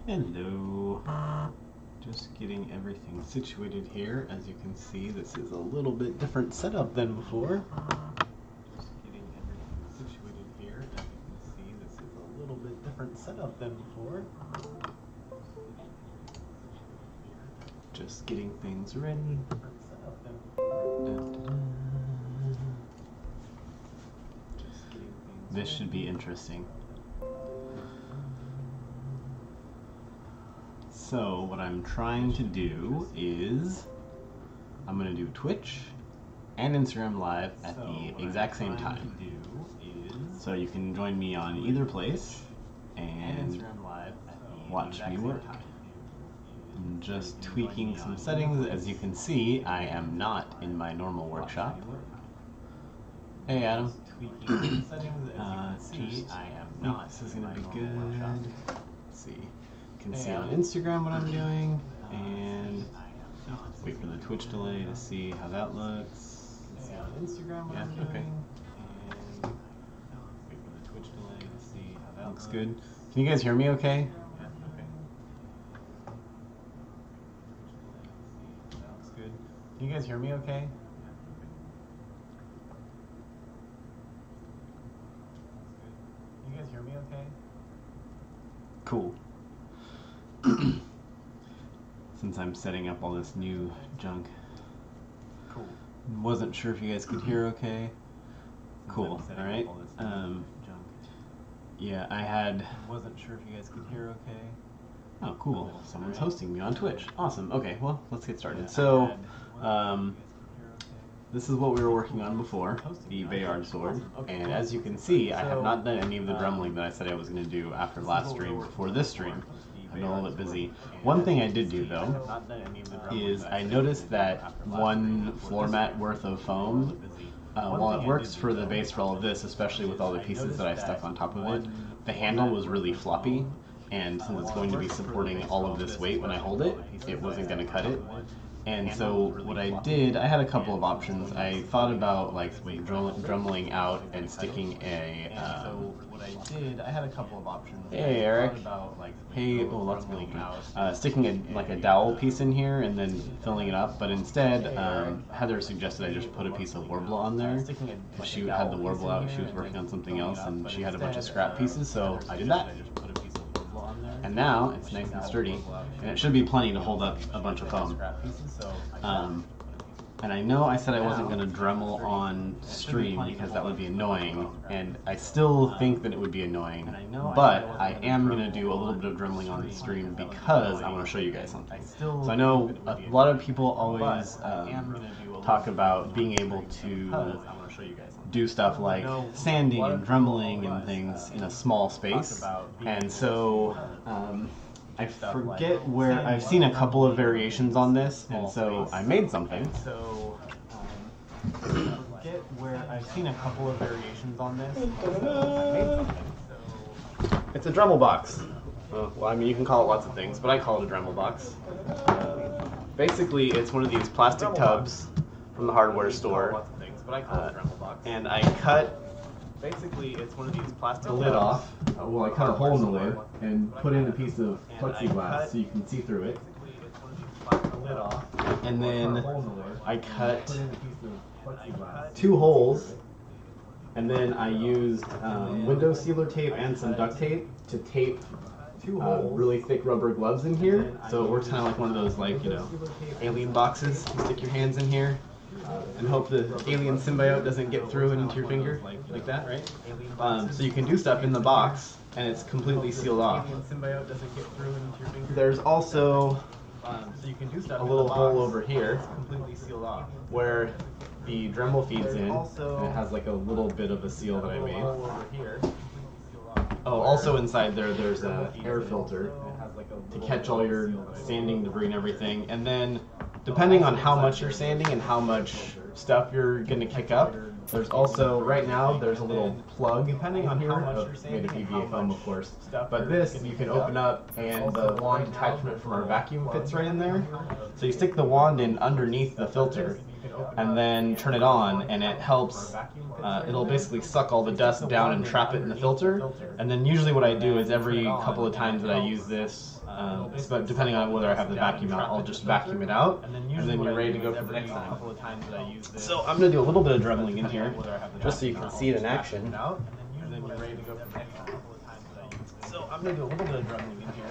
Hello. Just getting everything situated here. As you can see, this is a little bit different setup than before. Just getting everything situated here. As you can see, this is a little bit different setup than before. Just getting things ready. This should be interesting. So what I'm trying to do is I'm going to do Twitch and Instagram Live at the exact same time. So you can join me on either place and watch me work. I'm just tweaking some settings. As you can see, I am not in my normal workshop. Hey Adam. This is going to be good. Let's see. You can see on Instagram what I'm doing, and wait for the Twitch delay to see how that looks. See on Instagram what I'm doing, and wait for the Twitch delay to see how that looks. Good. Can you guys hear me okay? Can you guys hear me okay? Can you guys hear me okay? Cool. Since I'm setting up all this new junk. Cool. Wasn't sure if you guys could hear okay. Cool. Alright. Yeah, wasn't sure if you guys could hear okay. Oh, cool. Someone's hosting me on Twitch. Awesome. Okay, well, let's get started. So, this is what we were working on before, the Bayard sword. And as you can see, I have not done any of the drumming that I said I was going to do after last stream before this stream. I've been a little bit busy. One thing I did do, though, is I noticed that one floor mat worth of foam, while it works for the base for all of this, especially with all the pieces that I stuck on top of it, the handle was really floppy. And since it's going to be supporting all of this weight when I hold it, it wasn't going to cut it. And so what I did, I had a couple of options. I thought about like drummeling out and sticking a. Hey Eric. Hey, oh lots of people. Sticking a dowel piece in here and then filling it up. But instead, Heather suggested I just put a piece of Warble on there. She had the Warble out. She was working on something else, and she had a bunch of scrap pieces, so I did that. And now it's nice and sturdy, and it should be plenty to hold up a bunch of foam. And I know I said I wasn't going to Dremel on stream because that would be annoying, and I still think that it would be annoying, but I am going to do a little bit of Dremeling on stream because I want to show you guys something. So I know a lot of people always talk about being able to do stuff like sanding and Dremeling and things in a small space, and so I forget where I've seen a couple of variations on this, and so I made something. It's a Dremel box. Well, I mean, you can call it lots of things, but I call it a Dremel box. Basically, it's one of these plastic tubs from the hardware store. And I cut the lid off. Well, I cut a hole in the lid and put in a piece of plexiglass so you can see through it. And then I cut 2 holes, and then I used window sealer tape and some duct tape to tape really thick rubber gloves in here. So it works kind of like one of those, like, you know, alien boxes. You stick your hands in here and hope the alien symbiote doesn't get through and into your finger, like that, right? So you can do stuff in the box, and it's completely sealed off. There's also a little hole over here where the Dremel feeds in, and it has like a little bit of a seal that I made. Oh, also inside there's an air filter to catch all your sanding debris and everything, and then depending on how much you're sanding and how much stuff you're going to kick up, there's also, right now, there's a little plug depending on how much you're sanding, made of PVA foam, of course. But this, you can open up, and the wand attachment from our vacuum fits right in there. So you stick the wand in underneath the filter, and then turn it on, and it helps. It'll basically suck all the dust down and trap it in the filter. And then usually what I do is every couple of times that I use this, but depending on whether I have the vacuum out, I'll just vacuum it out, and then you're ready to go for the next time. So I'm going to do a little bit of dremeling in here, just so you can see it in action. So I'm going to do a little bit of dremeling in here,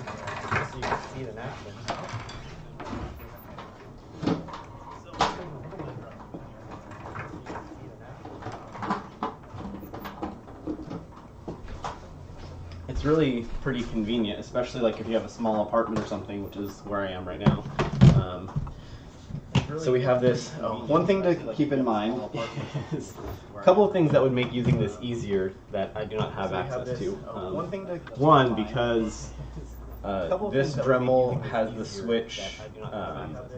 just so you can see it in action. It's really pretty convenient, especially like if you have a small apartment or something, which is where I am right now. So we have this. One thing to keep in mind is a couple of things that would make using this easier that I do not have access to. One, because this Dremel has the switch,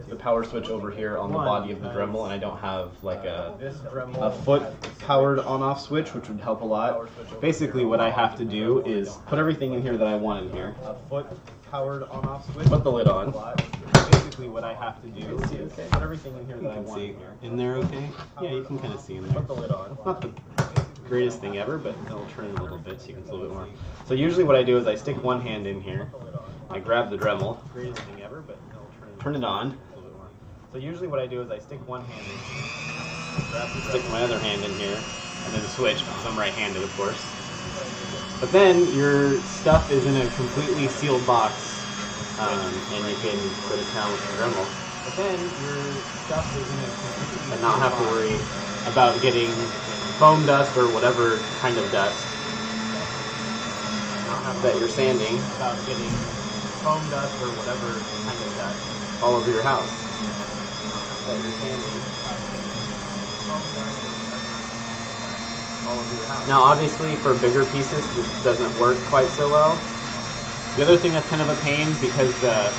the power switch over here on the body of the Dremel, and I don't have like a foot powered on-off switch, which would help a lot. Basically, what I have to do is put everything in here that I want in here. Powered on-off switch. Put the lid on. Basically, what I have to do is put everything in here that I want in there. Okay? Yeah, you can kind of see in there. Put the lid on. Not the greatest thing ever, but it'll turn it a little bit so you can see a little bit more. So usually, what I do is I stick one hand in here. I grab the Dremel. Greatest thing ever, but turn it on. So usually, what I do is I stick one hand in here. Stick my other hand in here, and then switch because I'm right-handed, of course. But then your stuff is in a completely sealed box, and you can put it down with the Dremel. But then your stuff is in a completely and not have to worry about getting foam dust or whatever kind of dust that you're sanding. About getting foam dust or whatever kind of dust all over your house that you're sanding. Now obviously for bigger pieces this doesn't work quite so well. The other thing that's kind of a pain, because the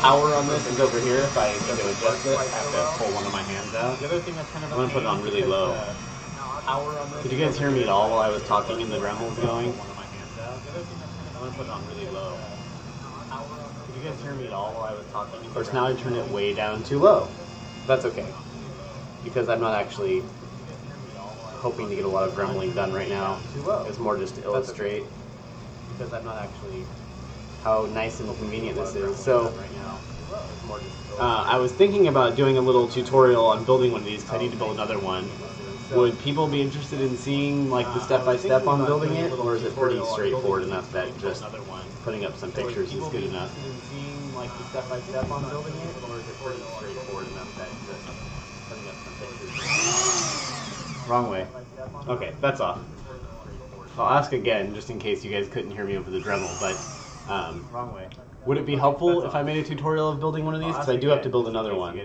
power on this is over here, if I need to adjust it, I have to pull one of my hands out. I'm going to put it on really low. Did you guys hear me at all while I was talking and the Dremel was going? I'm going to put it on really low. Did you guys hear me at all while I was talking? Of course now I turned it way down too low. That's okay, because I'm not actually hoping to get a lot of dremeling done right now. It's more just to illustrate, because I'm not actually how nice and convenient this is. So I was thinking about doing a little tutorial on building one of these, because I need to build another one. Would people be interested in seeing like the step-by-step on building it, or is it pretty straightforward enough that just putting up some pictures is good enough? Like the step-by-step on building it, or is it pretty straightforward enough that just putting up some pictures? Wrong way. Okay, that's off. I'll ask again, just in case you guys couldn't hear me over the Dremel, but wrong way. Would it be helpful if I made a tutorial of building one of these? Because I do have to build another one.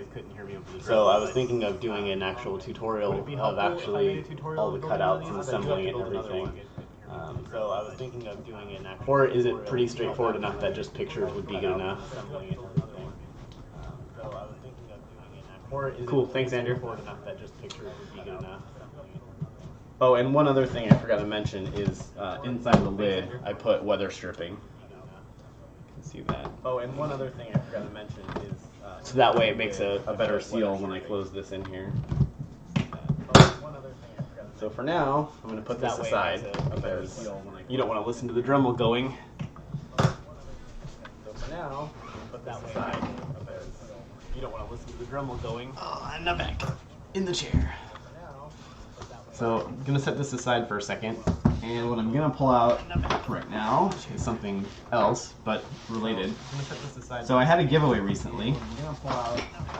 So I was thinking of doing an actual tutorial of actually all the cutouts and assembling it and everything. So I was thinking of doing an actual... Or is it pretty straightforward enough that just pictures would be good enough? Cool, thanks Andrew. Oh, and one other thing I forgot to mention is inside the lid I put weather stripping. See that. Oh, and one other thing I forgot to mention is so that way it makes a better seal when I close this in here. So for now, I'm going to put this aside because you don't want to listen to the Dremel going. So for now, put that aside because you don't want to listen to the Dremel going. Oh, and I'm back in the chair. So I'm going to set this aside for a second. And what I'm going to pull out right now is something else, but related. So I had a giveaway recently,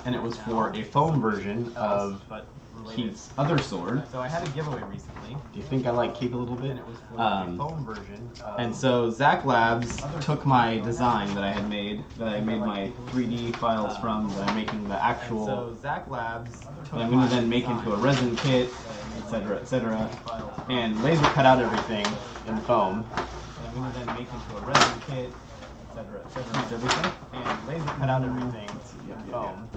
and it was for a foam version of Keith's other sword. So I had a giveaway recently. Do you think I like Keith a little bit? And so Zach Labs took my design that I had made, that I made my 3D files from, that I'm making the actual, that I'm going to then make into a resin kit, etc., and laser cut out everything in foam. I'm going to then make into a resin kit, etc., and laser cut out everything in foam.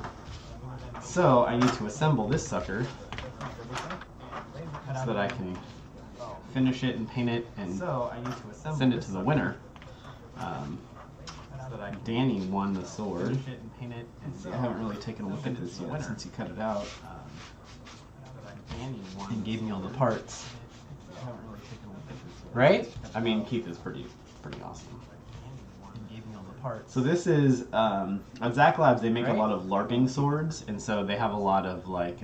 So I need to assemble this sucker so that I can finish it and paint it and send it to the winner. Danny won the sword. See, I haven't really taken a look at this yet since he cut it out and gave me all the parts. Right? I mean, Keith is pretty awesome. So this is at Zach Labs. They make a lot of LARPing swords, and so they have a lot of like.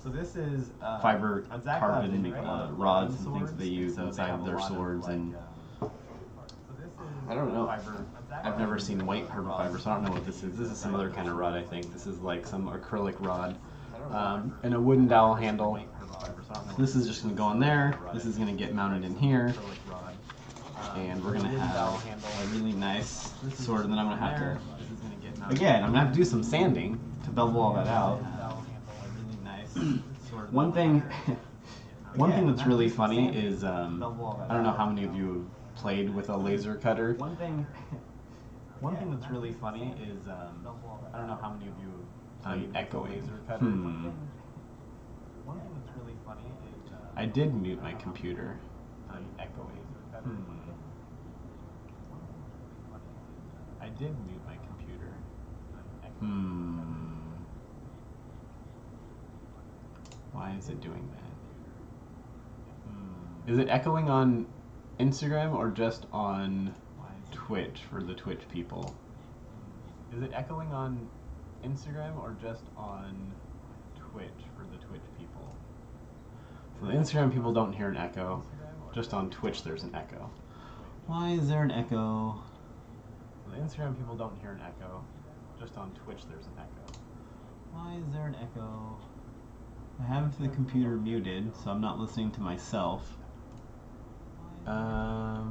So this is fiber carbon. They make a lot of rods and things that they use inside their swords, and I don't know. I've never seen white carbon fiber, so I don't know what this is. This is some other kind of rod, I think. This is like some acrylic rod, and a wooden dowel handle. This is just going to go on there. This is going to get mounted in here. And we're going to have a really nice sword, and then I'm going to have to, again, I'm going to have to do some sanding to bevel all that out. One thing that's really funny is, I don't know how many of you have played with a laser cutter. One thing that's really funny is, I don't know how many of you have played Echo laser cutter. One thing that's really funny is, I did mute my computer. Echo laser cutter. I did mute my computer. Why is it doing that? Is it echoing on Instagram or just on Twitch for the Twitch people? Is it echoing on Instagram or just on Twitch for the Twitch people? So the Instagram people don't hear an echo. Just on Twitch there's an echo. Why is there an echo? The Instagram people don't hear an echo. Just on Twitch there's an echo. Why is there an echo? I have the computer muted, so I'm not listening to myself. I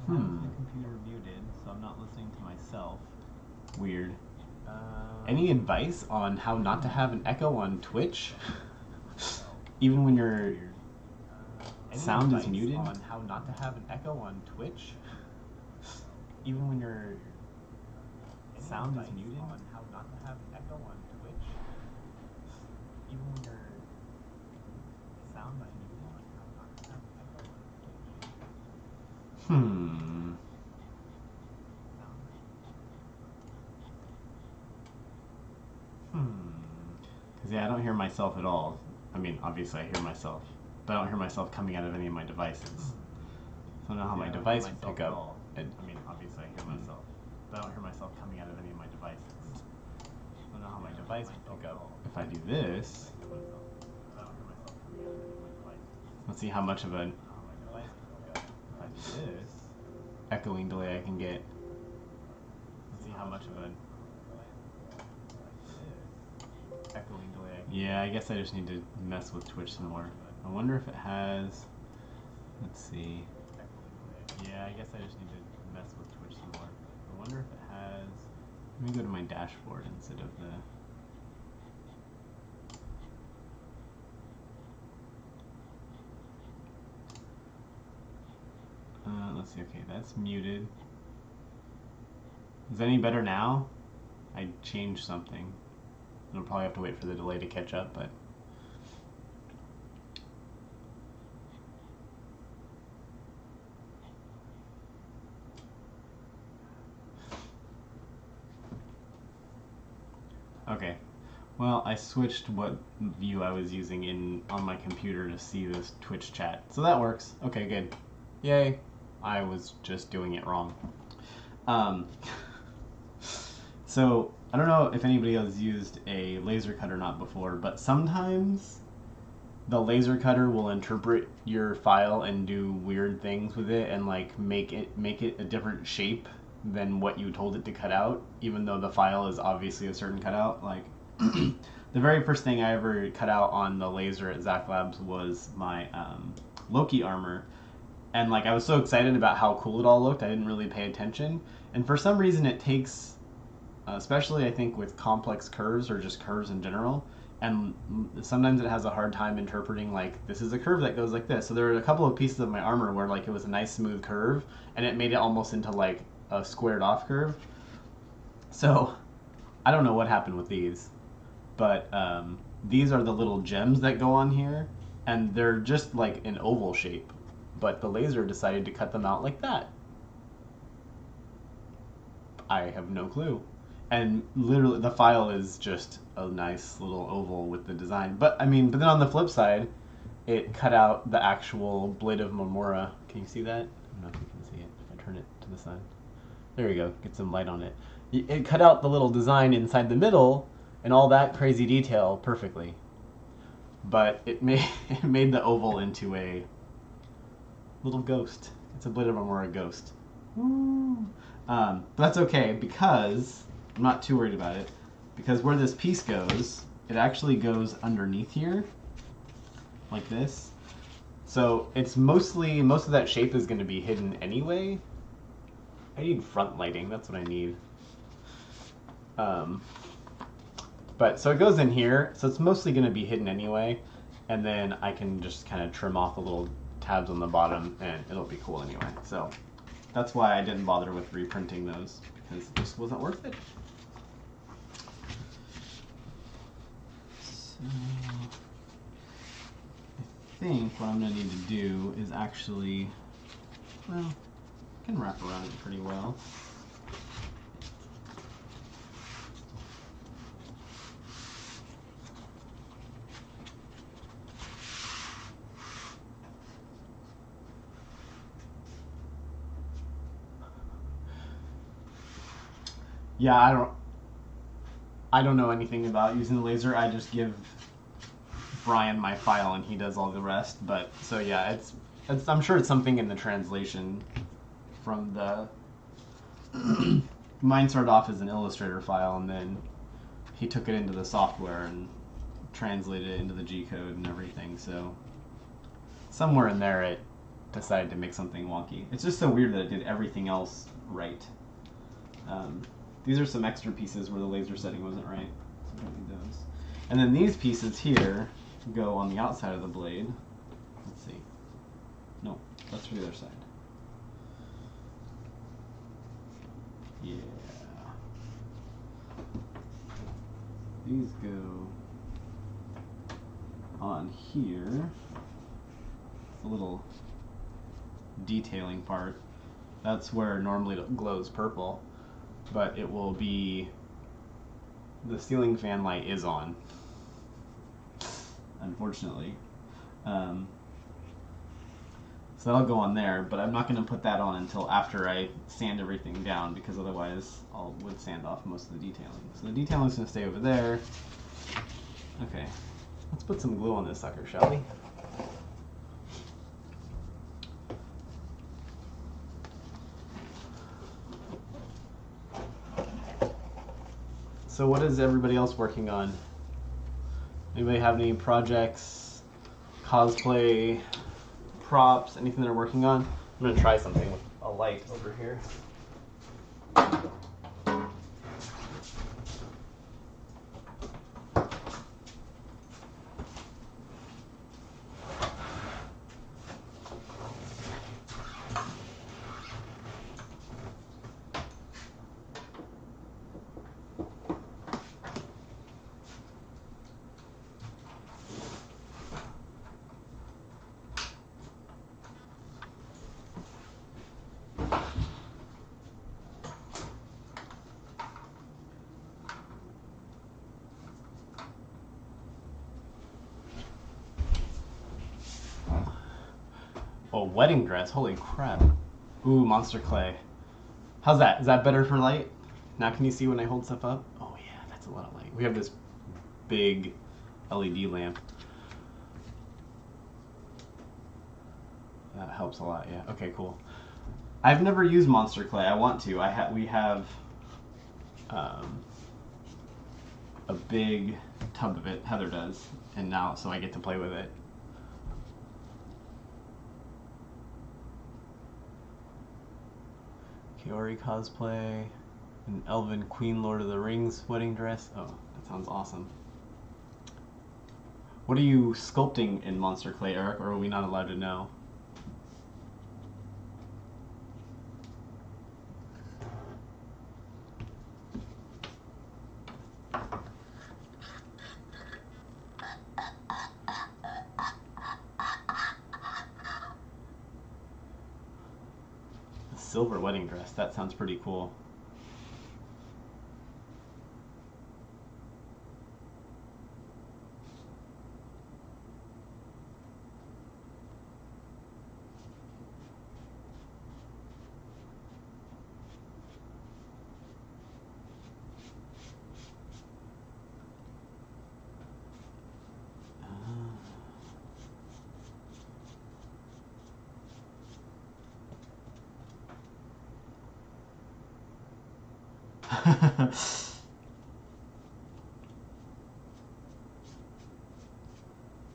have the computer muted, so I'm not listening to myself. Weird. Any advice on how not to have an echo on Twitch? Even when your sound is muted? On how not to have an echo on Twitch? Even when your sound is muted? On how not to have an echo on Twitch? Even when your sound is muted? On how not to have an echo on Twitch? Because yeah, I don't hear myself at all. I mean, obviously I hear myself, but I don't hear myself coming out of any of my devices. So I don't know how my device would pick up. I mean, obviously I hear myself, but I don't hear myself coming out of any of my devices. I don't know how my device would pick up if I do this. Let's see how much of a, if I do this, echoing delay I can get. Let's see how much of a echoing delay I can get. Yeah, I guess I just need to mess with Twitch some more. I wonder if it has, let's see. Yeah, I guess I just need to mess with Twitch some more. I wonder if it has, let me go to my dashboard instead of the, let's see, okay, that's muted. Is that any better now? I changed something. I'll probably have to wait for the delay to catch up, but. Okay, well, I switched what view I was using on my computer to see this Twitch chat. So that works. Okay, good. Yay. I was just doing it wrong. So, I don't know if anybody has used a laser cutter or not before, but sometimes the laser cutter will interpret your file and do weird things with it and like make it a different shape than what you told it to cut out, even though the file is obviously a certain cutout. Like the very first thing I ever cut out on the laser at Zach Labs was my Loki armor, and like I was so excited about how cool it all looked, I didn't really pay attention, and for some reason it takes, especially I think with complex curves or just curves in general, and sometimes it has a hard time interpreting like this is a curve that goes like this. So there were a couple of pieces of my armor where like it was a nice smooth curve and it made it almost into like a squared off curve. So I don't know what happened with these, but these are the little gems that go on here, and they're just like an oval shape, but the laser decided to cut them out like that. I have no clue. And literally, the file is just a nice little oval with the design. But I mean, but then on the flip side, it cut out the actual Blade of Marmora. Can you see that? I don't know if you can see it. If I turn it to the side. There we go. Get some light on it. It cut out the little design inside the middle and all that crazy detail perfectly. But it made the oval into a little ghost. It's a Blade of Marmora ghost. But that's okay because I'm not too worried about it. Because where this piece goes, it actually goes underneath here, like this. So it's most of that shape is going to be hidden anyway. I need front lighting. That's what I need. But so it goes in here, so it's mostly going to be hidden anyway, and then I can just kind of trim off the little tabs on the bottom, and it'll be cool anyway. So that's why I didn't bother with reprinting those, because it just wasn't worth it. So I think what I'm going to need to do is actually, well, I can wrap around it pretty well. Yeah, I don't know anything about using the laser. I just give Brian my file and he does all the rest. But so yeah, it's I'm sure it's something in the translation from the mine started off as an Illustrator file and then he took it into the software and translated it into the G code and everything. So somewhere in there it decided to make something wonky. It's just so weird that it did everything else right. These are some extra pieces where the laser setting wasn't right. So I need those. And then these pieces here go on the outside of the blade. Let's see. No, that's for the other side. Yeah. These go on here. It's a little detailing part. That's where normally it glows purple. But it will be, the ceiling fan light is on, unfortunately. So that'll go on there, but I'm not going to put that on until after I sand everything down, because otherwise I would sand off most of the detailing. So the detailing is going to stay over there. Okay, let's put some glue on this sucker, shall we? So what is everybody else working on? Anybody have any projects, cosplay, props, anything they're working on? I'm going to try something with a light over here. Oh, wedding dress. Holy crap. Ooh, Monster Clay. How's that? Is that better for light? Now can you see when I hold stuff up? Oh yeah, that's a lot of light. We have this big LED lamp. That helps a lot, yeah. Okay, cool. I've never used Monster Clay. I want to. We have a big tub of it. Heather does, and now so I get to play with it. Kiori cosplay, an Elven Queen Lord of the Rings wedding dress. Oh, that sounds awesome. What are you sculpting in Monster Clay, Eric, or are we not allowed to know? Silver wedding dress. That sounds pretty cool.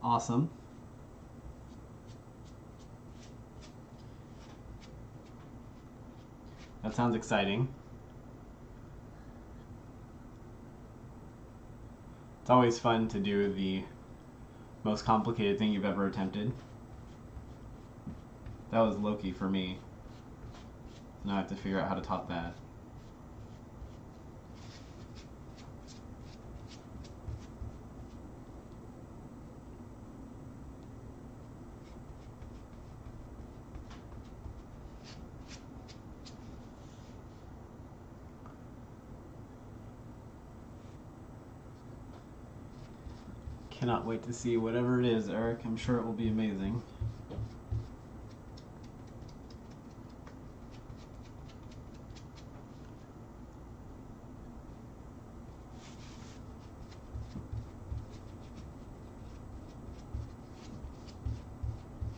Awesome. That sounds exciting. It's always fun to do the most complicated thing you've ever attempted. That was Loki for me. Now I have to figure out how to top that. Cannot wait to see whatever it is, Eric. I'm sure it will be amazing.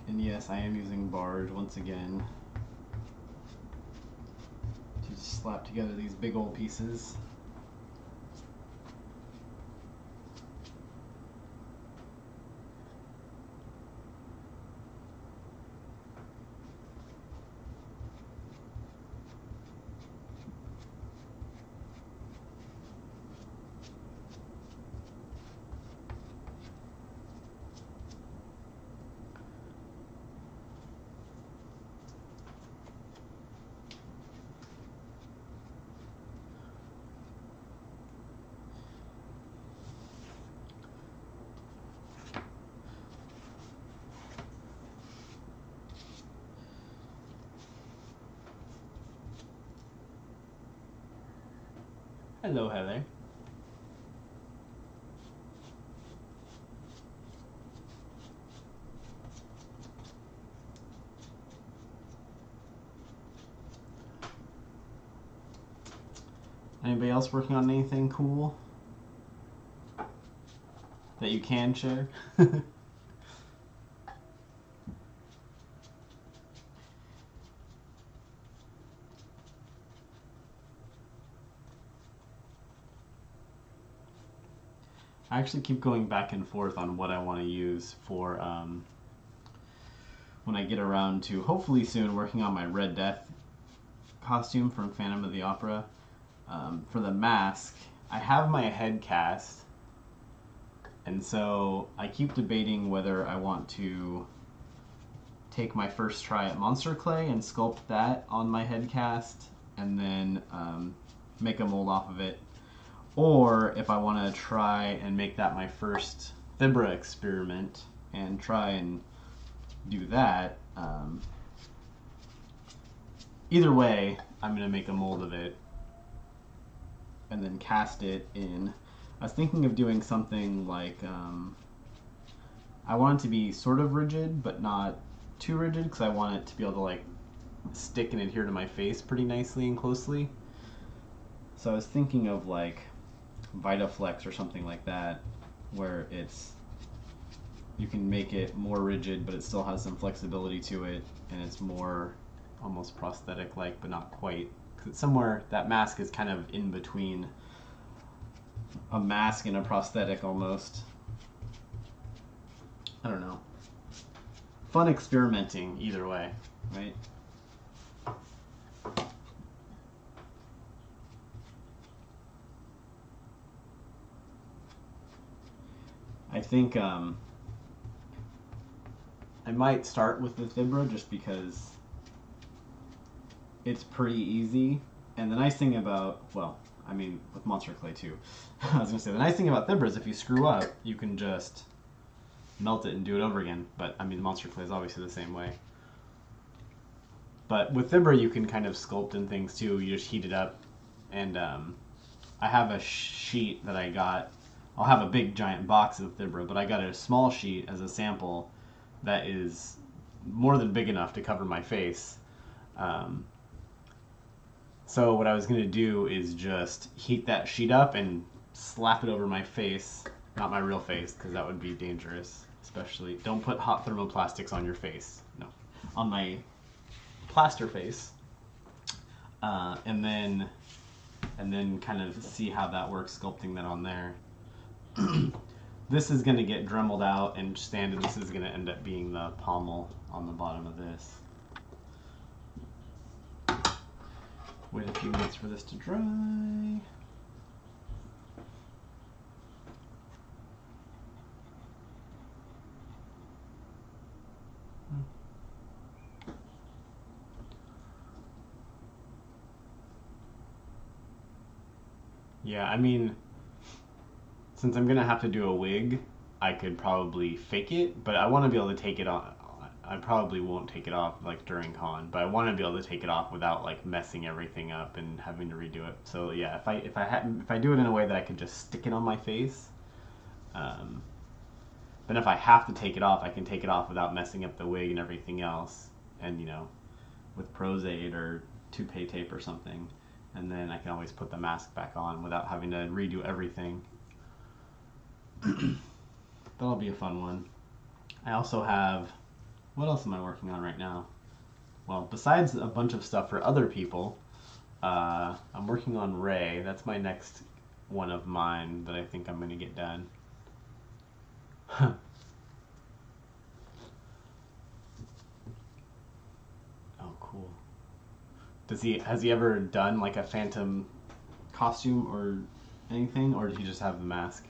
And yes, I am using barge once again to slap together these big old pieces. Hello, Heather. Anybody else working on anything cool that you can share? I actually keep going back and forth on what I want to use for when I get around to, hopefully soon, working on my Red Death costume from Phantom of the Opera. For the mask, I have my head cast, and so I keep debating whether I want to take my first try at monster clay and sculpt that on my head cast, and then make a mold off of it, or if I want to try and make that my first Thibra experiment and try and do that. Either way, I'm going to make a mold of it and then cast it in. I was thinking of doing something like, I want it to be sort of rigid, but not too rigid, because I want it to be able to like stick and adhere to my face pretty nicely and closely. So I was thinking of like Vitaflex or something like that, where you can make it more rigid, but it still has some flexibility to it, and it's more almost prosthetic-like, but not quite. 'Cause it's somewhere, that mask is kind of in between a mask and a prosthetic almost. I don't know. Fun experimenting either way, right? I think I might start with the Thibra just because it's pretty easy. And the nice thing about, well, I mean, with monster clay too. I was going to say, the nice thing about Thibra is if you screw up, you can just melt it and do it over again. But, I mean, monster clay is obviously the same way. But with Thibra, you can kind of sculpt in things too. You just heat it up. And I have a sheet that I got. I'll have a big giant box of Thibra, but I got a small sheet as a sample that is more than big enough to cover my face. So what I was going to do is just heat that sheet up and slap it over my face. Not my real face, because that would be dangerous. Especially, don't put hot thermoplastics on your face. No. On my plaster face. And then and then kind of see how that works, sculpting that on there. This is going to get Dremeled out and sanded. This is going to end up being the pommel on the bottom of this. Wait a few minutes for this to dry. Yeah, I mean, since I'm gonna have to do a wig, I could probably fake it, but I want to be able to take it off. I probably won't take it off like during con, but I want to be able to take it off without like messing everything up and having to redo it. So yeah, if I do it in a way that I can just stick it on my face, but if I have to take it off, I can take it off without messing up the wig and everything else, and you know, with Pros-Aide or toupee tape or something. And then I can always put the mask back on without having to redo everything. That'll be a fun one. I also have, what else am I working on right now? Well, besides a bunch of stuff for other people, I'm working on Ray. That's my next one of mine that I think I'm going to get done. Oh, cool. Has he ever done like a Phantom costume or anything, or did he just have the mask?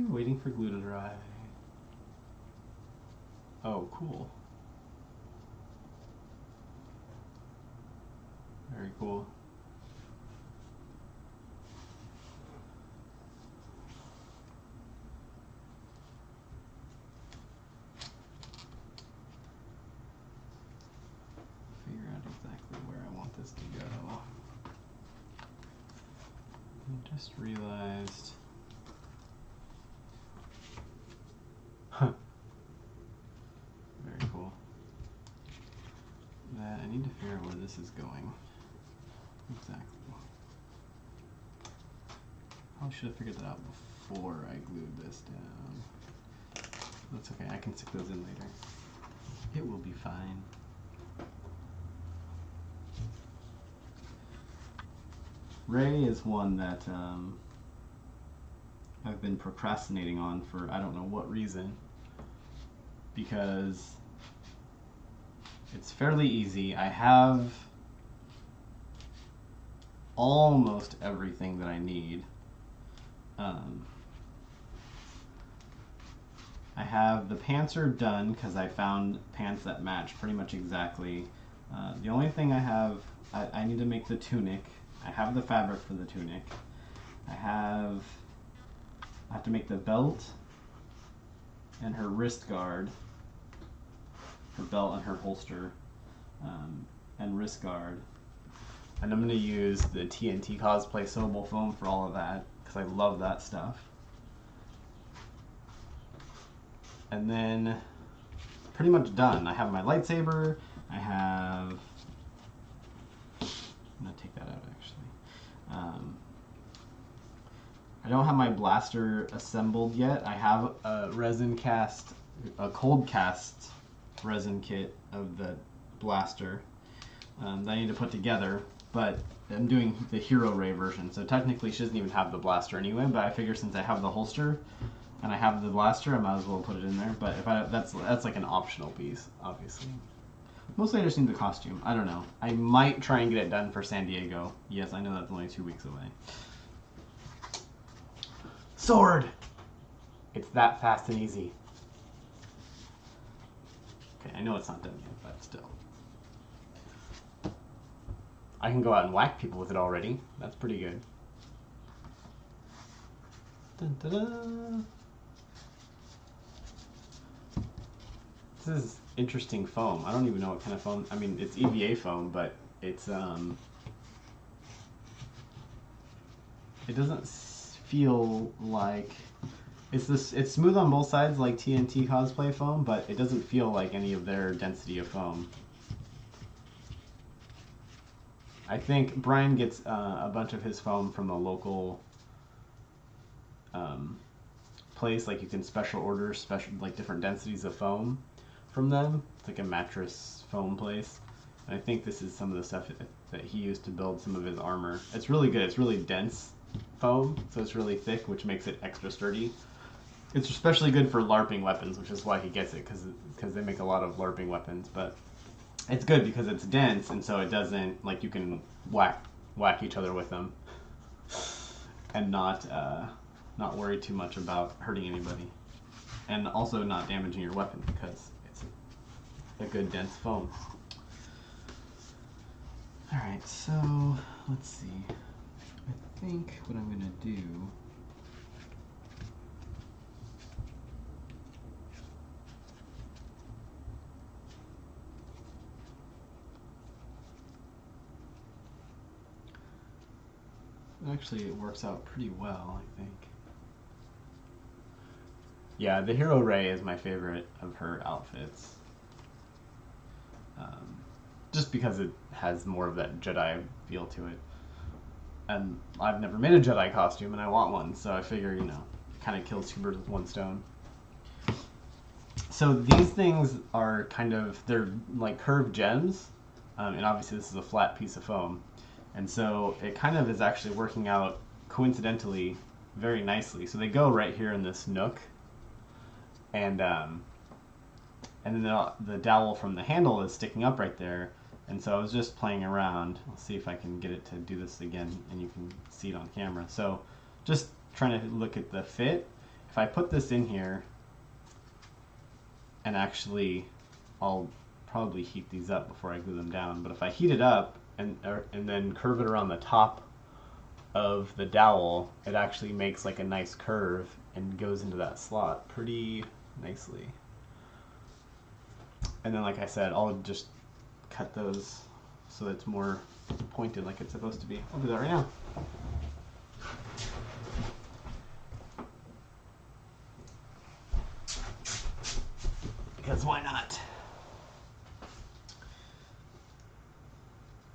Waiting for glue to dry. Oh, cool. Very cool. Figure out exactly where I want this to go. I just realized. Huh. Very cool. That I need to figure out where this is going. Exactly. Probably should have figured that out before I glued this down. That's okay, I can stick those in later. It will be fine. Ray is one that I've been procrastinating on for I don't know what reason, because it's fairly easy. I have almost everything that I need. I have the pants are done because I found pants that match pretty much exactly. The only thing I have, I need to make the tunic. I have the fabric for the tunic. I have to make the belt and her wrist guard, her belt and her holster, and wrist guard. And I'm going to use the TNT Cosplay sewable foam for all of that because I love that stuff. And then pretty much done. I have my lightsaber. I have, I'm going to take that out actually. I don't have my blaster assembled yet. I have a cold cast resin kit of the blaster that I need to put together, but I'm doing the Hero Ray version, so technically she doesn't even have the blaster anyway, but I figure since I have the holster and I have the blaster, I might as well put it in there. But if that's like an optional piece, obviously. Mostly I just need the costume. I don't know. I might try and get it done for San Diego. Yes, I know that's only 2 weeks away. Sword! It's that fast and easy. Okay, I know it's not done yet, but still. I can go out and whack people with it already. That's pretty good. Dun, dun, dun. This is interesting foam. I don't even know what kind of foam. I mean, it's EVA foam, but it's it doesn't feel like It's smooth on both sides like TNT cosplay foam, but it doesn't feel like any of their density of foam. I think Brian gets a bunch of his foam from a local place. Like you can special order like different densities of foam from them. It's like a mattress foam place. And I think this is some of the stuff that he used to build some of his armor. It's really good. It's really dense foam, so it's really thick, which makes it extra sturdy. It's especially good for LARPing weapons, which is why he gets it, because they make a lot of LARPing weapons. But it's good because it's dense, and so it doesn't, like, you can whack each other with them and not worry too much about hurting anybody, and also not damaging your weapon because it's a good dense foam. All right, so let's see. I think what I'm gonna do. Actually, it works out pretty well, I think. Yeah, the Hero Rey is my favorite of her outfits. Just because it has more of that Jedi feel to it. And I've never made a Jedi costume, and I want one, so I figure, you know, kind of kills two birds with one stone. So these things are kind of, they're like curved gems, and obviously this is a flat piece of foam. And so it kind of is actually working out coincidentally very nicely. So they go right here in this nook, and then the dowel from the handle is sticking up right there. And so I was just playing around. I'll see if I can get it to do this again, and you can see it on camera. So just trying to look at the fit. If I put this in here, and actually I'll probably heat these up before I glue them down, but if I heat it up and then curve it around the top of the dowel, it actually makes like a nice curve and goes into that slot pretty nicely. And then, like I said, I'll just cut those so it's more pointed like it's supposed to be. I'll do that right now. Because why not?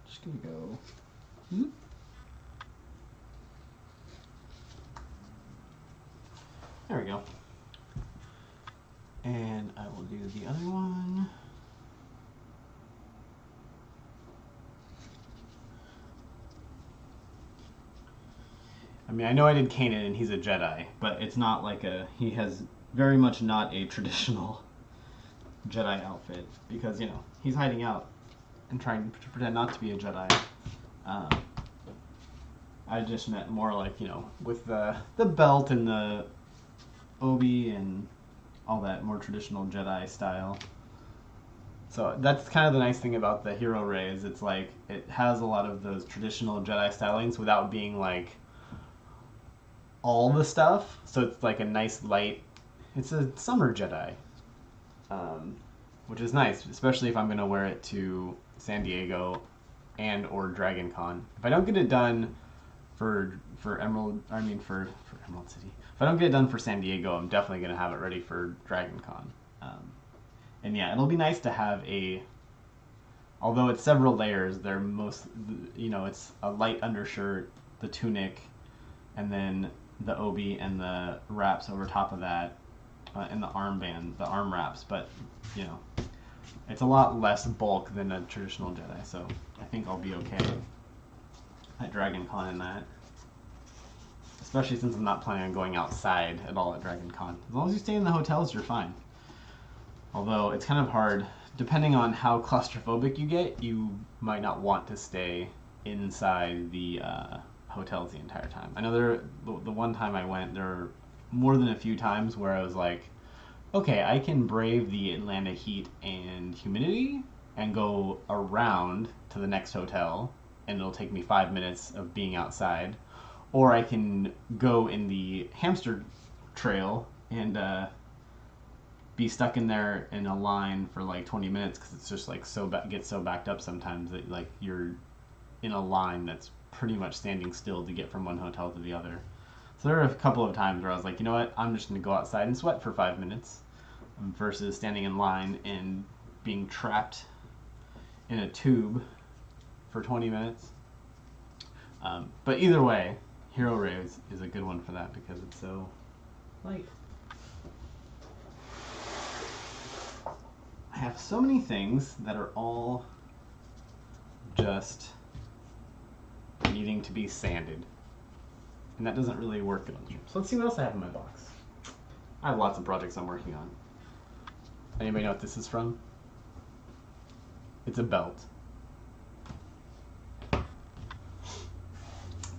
Just gonna go. There we go. And I will do the other one. I mean, I know I did Kanan and he's a Jedi, but it's not like he has very much not a traditional Jedi outfit, because, you know, he's hiding out and trying to pretend not to be a Jedi. I just meant more like, you know, with the belt and the obi and all that more traditional Jedi style. So that's kind of the nice thing about the Hero Rey, is it's like it has a lot of those traditional Jedi stylings without being like all the stuff. So it's like a nice light, it's a summer Jedi, which is nice, especially if I'm going to wear it to San Diego and or Dragon Con. If I don't get it done for Emerald City, if I don't get it done for San Diego, I'm definitely going to have it ready for Dragon Con. And yeah, it'll be nice to have although it's several layers, they're most, you know, it's a light undershirt, the tunic, and then the obi and the wraps over top of that, and the armband, the arm wraps. But, you know, it's a lot less bulk than a traditional Jedi, so I think I'll be okay at Dragon Con in that. Especially since I'm not planning on going outside at all at Dragon Con. As long as you stay in the hotels, you're fine. Although it's kind of hard, depending on how claustrophobic you get, you might not want to stay inside the hotels the entire time. I know the one time I went, there were more than a few times where I was like, okay, I can brave the Atlanta heat and humidity and go around to the next hotel, and it'll take me 5 minutes of being outside. Or I can go in the hamster trail and be stuck in there in a line for like 20 minutes because it's just like gets so backed up sometimes that like you're in a line that's pretty much standing still to get from one hotel to the other. So there are a couple of times where I was like, you know what, I'm just going to go outside and sweat for 5 minutes versus standing in line and being trapped in a tube for 20 minutes. But either way, Hero Rays is a good one for that because it's so light. I have so many things that are all just needing to be sanded. And that doesn't really work good on the stream. So let's see what else I have in my box. I have lots of projects I'm working on. Anybody know what this is from? It's a belt.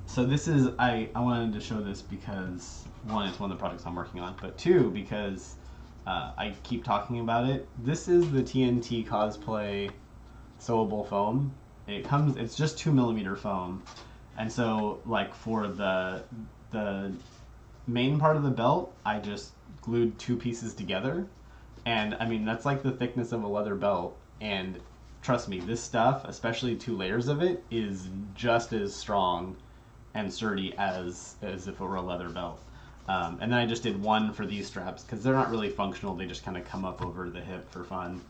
So this is, I wanted to show this because, one, it's one of the projects I'm working on, but two, because I keep talking about it. This is the TNT Cosplay sewable foam. It's just 2mm foam. And so, like, for the main part of the belt, I just glued 2 pieces together. And, I mean, that's like the thickness of a leather belt. And trust me, this stuff, especially 2 layers of it, is just as strong and sturdy as if it were a leather belt. And then I just did one for these straps, because they're not really functional. They just kind of come up over the hip for fun.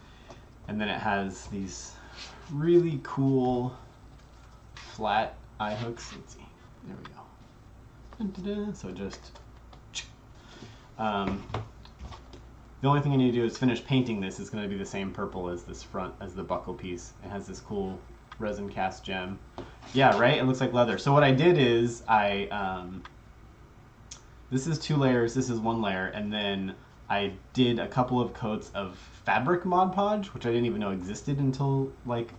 And then it has these really cool flat eye hooks. Let's see. There we go. Dun-dun-dun. So just... the only thing I need to do is finish painting this. It's going to be the same purple as this front, as the buckle piece. It has this cool resin cast gem. Yeah, right? It looks like leather. So what I did is this is 2 layers, this is 1 layer, and then I did a couple of coats of fabric Mod Podge, which I didn't even know existed until like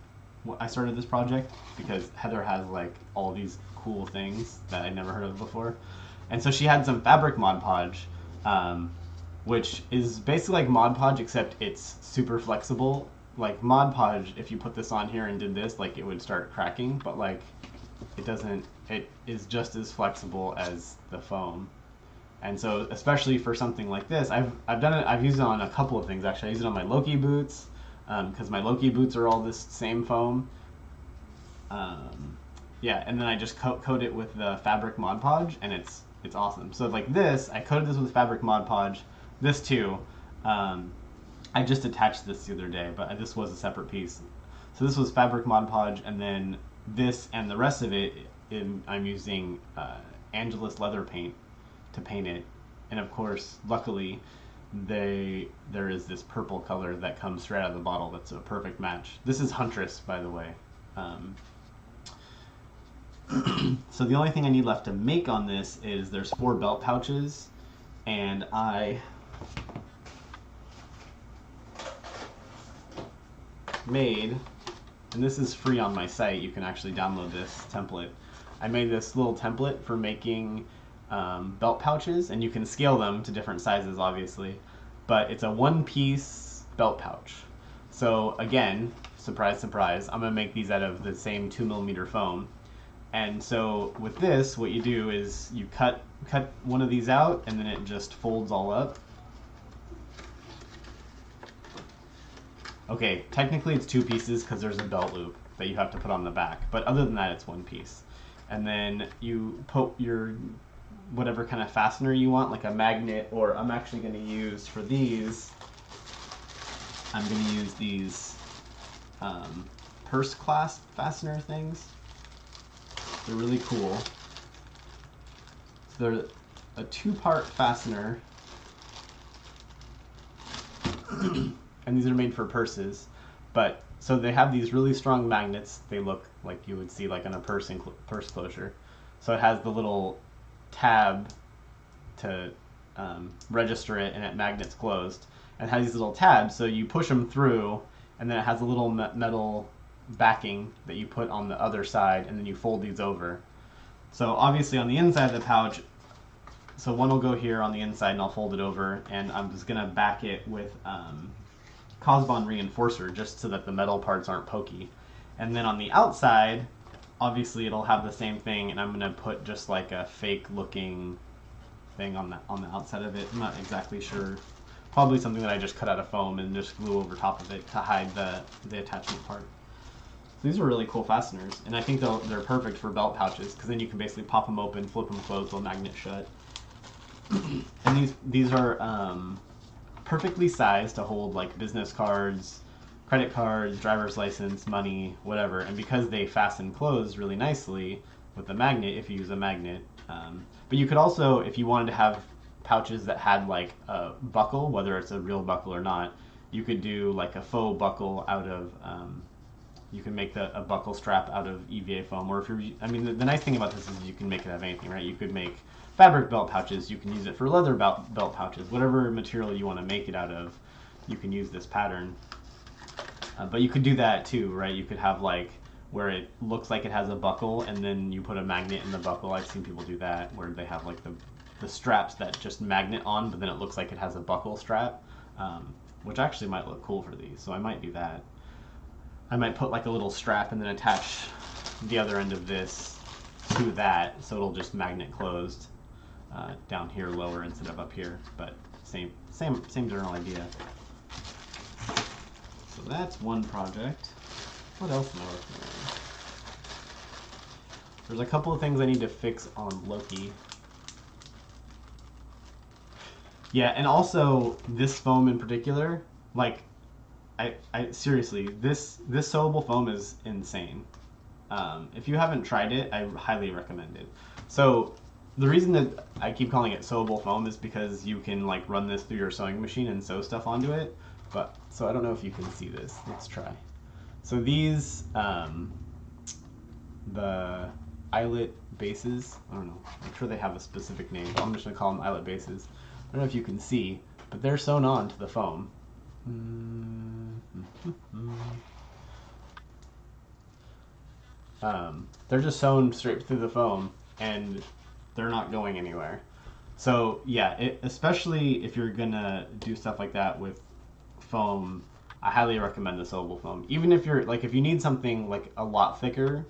I started this project, because Heather has like all these cool things that I'd never heard of before. And so she had some fabric Mod Podge, which is basically like Mod Podge, except it's super flexible. Like Mod Podge, if you put this on here and did this, like it would start cracking, but like it doesn't, it is just as flexible as the foam. And so, especially for something like this, I've done it. I've used it on a couple of things actually. I used it on my Loki boots, because my Loki boots are all this same foam. Yeah, and then I just coat it with the fabric Mod Podge, and it's awesome. So like this, I coated this with fabric Mod Podge. This too. I just attached this the other day, but this was a separate piece. So this was fabric Mod Podge, and then this and the rest of it, I'm using Angelus leather paint to paint it. And of course, luckily, there is this purple color that comes straight out of the bottle that's a perfect match. This is Huntress, by the way. So the only thing I need left to make on this is there's 4 belt pouches, and I made, and this is free on my site, you can actually download this template. I made this little template for making belt pouches, and you can scale them to different sizes obviously, but it's a 1-piece belt pouch. So again, surprise surprise, I'm gonna make these out of the same 2mm foam. And so with this, what you do is you cut one of these out, and then it just folds all up. Okay, technically it's 2 pieces because there's a belt loop that you have to put on the back, but other than that it's 1 piece. And then you put your whatever kind of fastener you want, like a magnet, or I'm actually going to use for these, I'm going to use these purse clasp fastener things. They're really cool. So they're a 2-part fastener, and these are made for purses. But so they have these really strong magnets. They look like you would see like on a purse closure. So it has the little tab to register it, and it magnets closed. And it has these little tabs, so you push them through, and then it has a little metal backing that you put on the other side, and then you fold these over. So obviously on the inside of the pouch, so one will go here on the inside, and I'll fold it over, and I'm just gonna back it with Cosbond reinforcer, just so that the metal parts aren't pokey. And then on the outside, obviously it'll have the same thing, and I'm gonna put just like a fake looking thing on the outside of it. I'm not exactly sure. Probably something that I just cut out of foam and just glue over top of it to hide the attachment part. So these are really cool fasteners, and I think they're perfect for belt pouches, because then you can basically pop them open, flip them closed, they'll magnet shut. And these are perfectly sized to hold like business cards, credit cards, driver's license, money, whatever. And because they fasten closed really nicely with the magnet, if you use a magnet. But you could also, if you wanted to have pouches that had like a buckle, whether it's a real buckle or not, you could do like a faux buckle out of. You can make a buckle strap out of EVA foam, or if you're, I mean, the nice thing about this is you can make it out of anything, right? You could make fabric belt pouches, you can use it for leather belt pouches, whatever material you want to make it out of, you can use this pattern. But you could do that too, right? You could have like where it looks like it has a buckle, and then you put a magnet in the buckle. I've seen people do that, where they have like the straps that just magnet on, but then it looks like it has a buckle strap, which actually might look cool for these. So I might do that. I might put like a little strap and then attach the other end of this to that, so it'll just magnet closed down here lower instead of up here. But same general idea. So that's one project. What else am I working on? There's a couple of things I need to fix on Loki. Yeah, and also this foam in particular, like. I seriously, this sewable foam is insane. If you haven't tried it, I highly recommend it. So the reason that I keep calling it sewable foam is because you can like run this through your sewing machine and sew stuff onto it. But so I don't know if you can see this. Let's try. So these the eyelet bases. I don't know. I'm sure they have a specific name, but I'm just gonna call them eyelet bases. I don't know if you can see, but they're sewn on to the foam. They're just sewn straight through the foam, and they're not going anywhere. So yeah, especially if you're gonna do stuff like that with foam, I highly recommend the sewable foam. Even if you're like, if you need something like a lot thicker,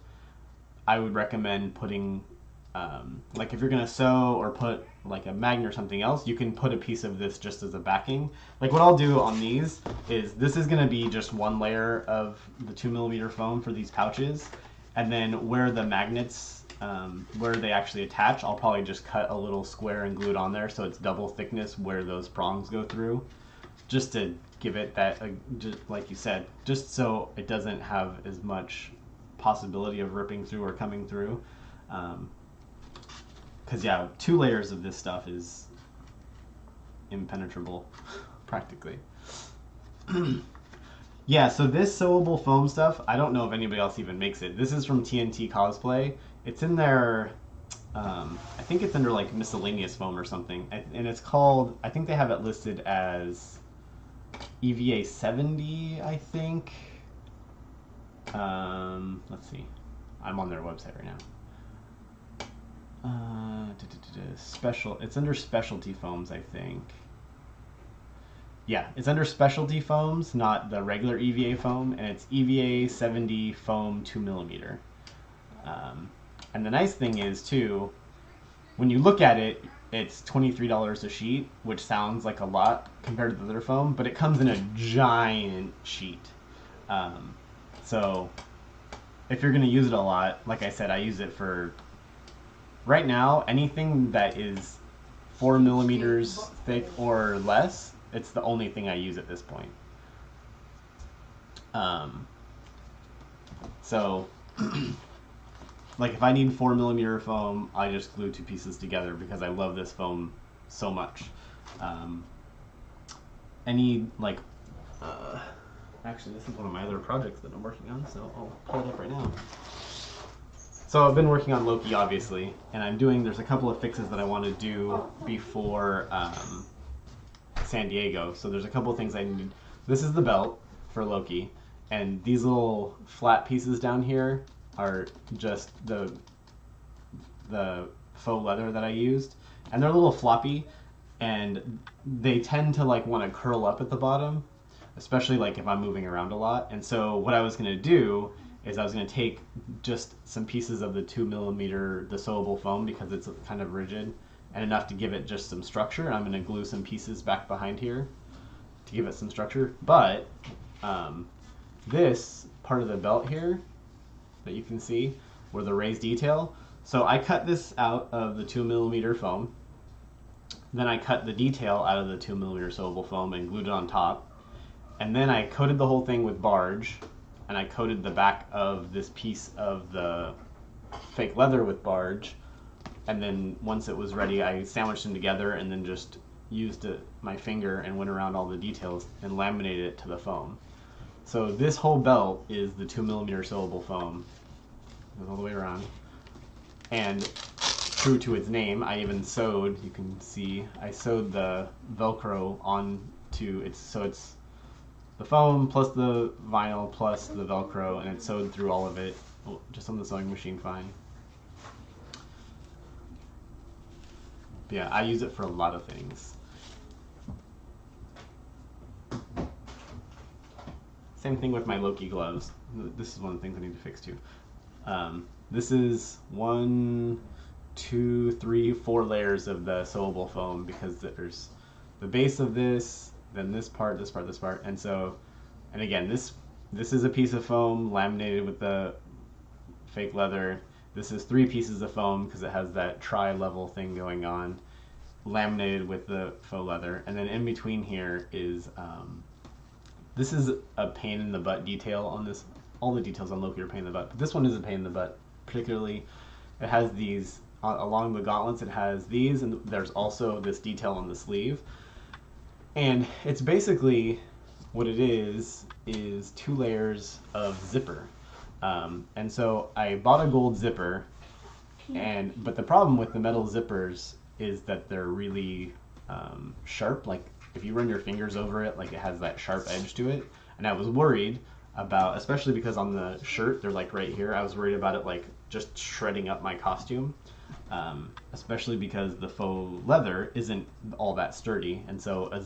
I would recommend putting like if you're gonna sew or put like a magnet or something else, you can put a piece of this just as a backing. Like what I'll do on these is this is gonna be just one layer of the 2mm foam for these pouches, and then where the magnets where they actually attach, I'll probably just cut a little square and glue it on there so it's double thickness where those prongs go through, just to give it that just like you said, just so it doesn't have as much possibility of ripping through or coming through. Because yeah, 2 layers of this stuff is impenetrable, practically. Yeah, so this sewable foam stuff, I don't know if anybody else even makes it. This is from TNT Cosplay. It's in their, I think it's under like miscellaneous foam or something. And it's called, I think they have it listed as EVA 70, I think. Let's see. I'm on their website right now. Special. It's under specialty foams, I think. Yeah, it's under specialty foams, not the regular EVA foam, and it's EVA 70 foam 2mm. And the nice thing is too, when you look at it, it's $23 a sheet, which sounds like a lot compared to the other foam, but it comes in a giant sheet. So if you're going to use it a lot, like I said, I use it for, right now, anything that is 4mm thick or less, it's the only thing I use at this point. So, like if I need 4mm foam, I just glue 2 pieces together because I love this foam so much. Any like, actually this is one of my other projects that I'm working on, so I'll pull it up right now. So I've been working on Loki, obviously, and there's a couple of fixes that I want to do before San Diego. So there's a couple of things I need. This is the belt for Loki, and these little flat pieces down here are just the faux leather that I used, and they're a little floppy, and they tend to like want to curl up at the bottom, especially like if I'm moving around a lot. And so what I was going to do is I was going to take just some pieces of the 2mm, the sewable foam, because it's kind of rigid, and enough to give it just some structure. I'm going to glue some pieces back behind here to give it some structure. But this part of the belt here that you can see, where the raised detail, so I cut this out of the 2mm foam. Then I cut the detail out of the 2mm sewable foam and glued it on top. And then I coated the whole thing with barge, and I coated the back of this piece of the fake leather with barge. And then once it was ready, I sandwiched them together and then just used my finger and went around all the details and laminated it to the foam. So this whole belt is the 2mm sewable foam. It goes all the way around. And true to its name, I even sewed, you can see, I sewed the Velcro onto it, so it's the foam plus the vinyl plus the Velcro, and it's sewed through all of it, just on the sewing machine fine. But yeah, I use it for a lot of things. Same thing with my Loki gloves. This is one of the things I need to fix too. This is 1, 2, 3, 4 layers of the sewable foam, because there's the base of this, then this part, this part, this part, and so, and again, this is a piece of foam laminated with the fake leather. This is 3 pieces of foam because it has that tri-level thing going on, laminated with the faux leather, and then in between here is this is a pain in the butt detail on this. All the details on Loki are pain in the butt, but this one is a pain in the butt. Particularly, it has these along the gauntlets. It has these, and there's also this detail on the sleeve. And it's basically what it is 2 layers of zipper. And so I bought a gold zipper, but the problem with the metal zippers is that they're really sharp. Like if you run your fingers over it, like it has that sharp edge to it. And I was worried about, especially because on the shirt they're like right here, I was worried about it like just shredding up my costume, especially because the faux leather isn't all that sturdy, and so a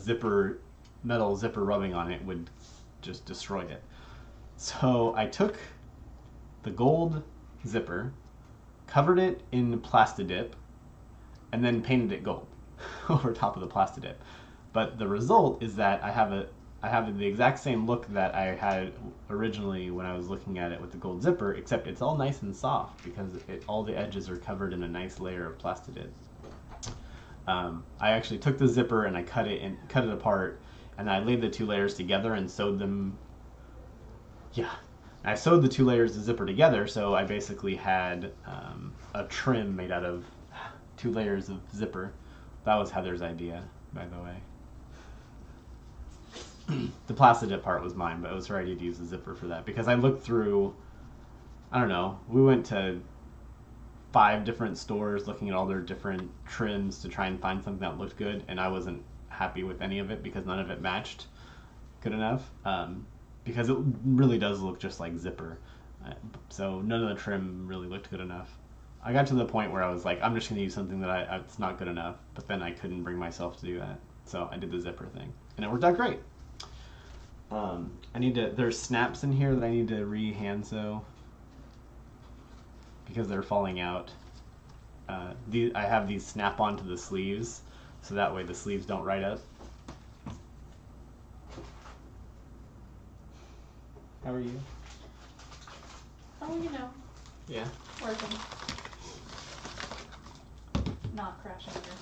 metal zipper rubbing on it would just destroy it. So I took the gold zipper, covered it in Plastidip, and then painted it gold over top of the Plastidip. But the result is that I have the exact same look that I had originally when I was looking at it with the gold zipper, except it's all nice and soft because all the edges are covered in a nice layer of Plastidip. I actually took the zipper and I cut it apart, and I laid the 2 layers together and sewed them. Yeah, I sewed the 2 layers of zipper together, so I basically had a trim made out of 2 layers of zipper. That was Heather's idea, by the way. The Plastidip part was mine, but it was her idea to use the zipper for that, because I looked through, I don't know, we went to 5 different stores looking at all their different trims to try and find something that looked good, and I wasn't happy with any of it because none of it matched good enough, because it really does look just like zipper. So none of the trim really looked good enough. I got to the point where I was like, I'm just going to use something that it's not good enough, but then I couldn't bring myself to do that. So I did the zipper thing, and it worked out great. There's snaps in here that I need to re-hand sew because they're falling out. I have these snap onto the sleeves, so that way the sleeves don't ride up. How are you? Oh, you know. Yeah. Working. Not crashing your.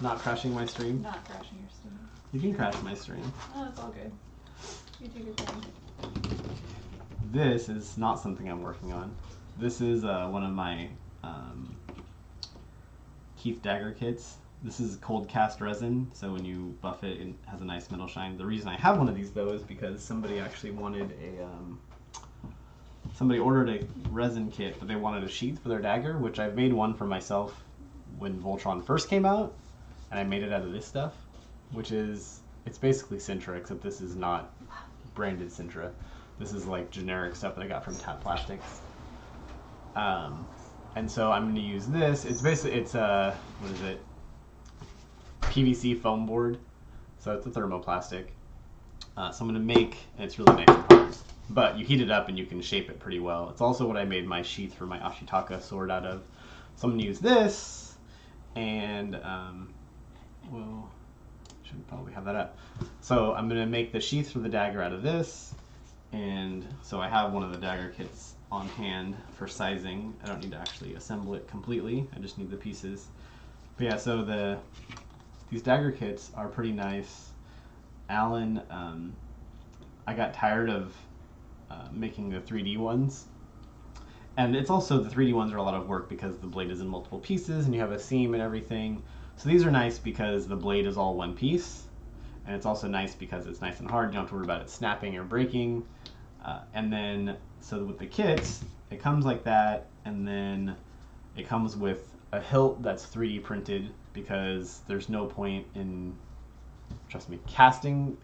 Not crashing my stream? Not crashing your stream. You can crash my stream. Oh, it's all good. You do your thing. This is not something I'm working on. This is one of my Keith dagger kits. This is cold cast resin, so when you buff it, it has a nice metal shine. The reason I have one of these though is because somebody actually wanted somebody ordered a resin kit, but they wanted a sheath for their dagger, which I've made one for myself when Voltron first came out, and I made it out of this stuff, which is, it's basically Sintra, except this is not branded Sintra. This is like generic stuff that I got from Tap Plastics. And so I'm going to use this. It's basically, what is it? PVC foam board. So it's a thermoplastic. So I'm going to make, and it's really nice and hard, but you heat it up and you can shape it pretty well. It's also what I made my sheath for my Ashitaka sword out of. So I'm going to use this, and well, should probably have that up. So I'm going to make the sheath for the dagger out of this, and so I have one of the dagger kits on hand for sizing. I don't need to actually assemble it completely, I just need the pieces. But yeah, so these dagger kits are pretty nice. Alan, I got tired of making the 3D ones. And it's also, the 3D ones are a lot of work because the blade is in multiple pieces and you have a seam and everything. So these are nice because the blade is all one piece. And it's also nice because it's nice and hard. You don't have to worry about it snapping or breaking. And then, so with the kits, it comes like that. And then it comes with a hilt that's 3D printed because there's no point in, trust me,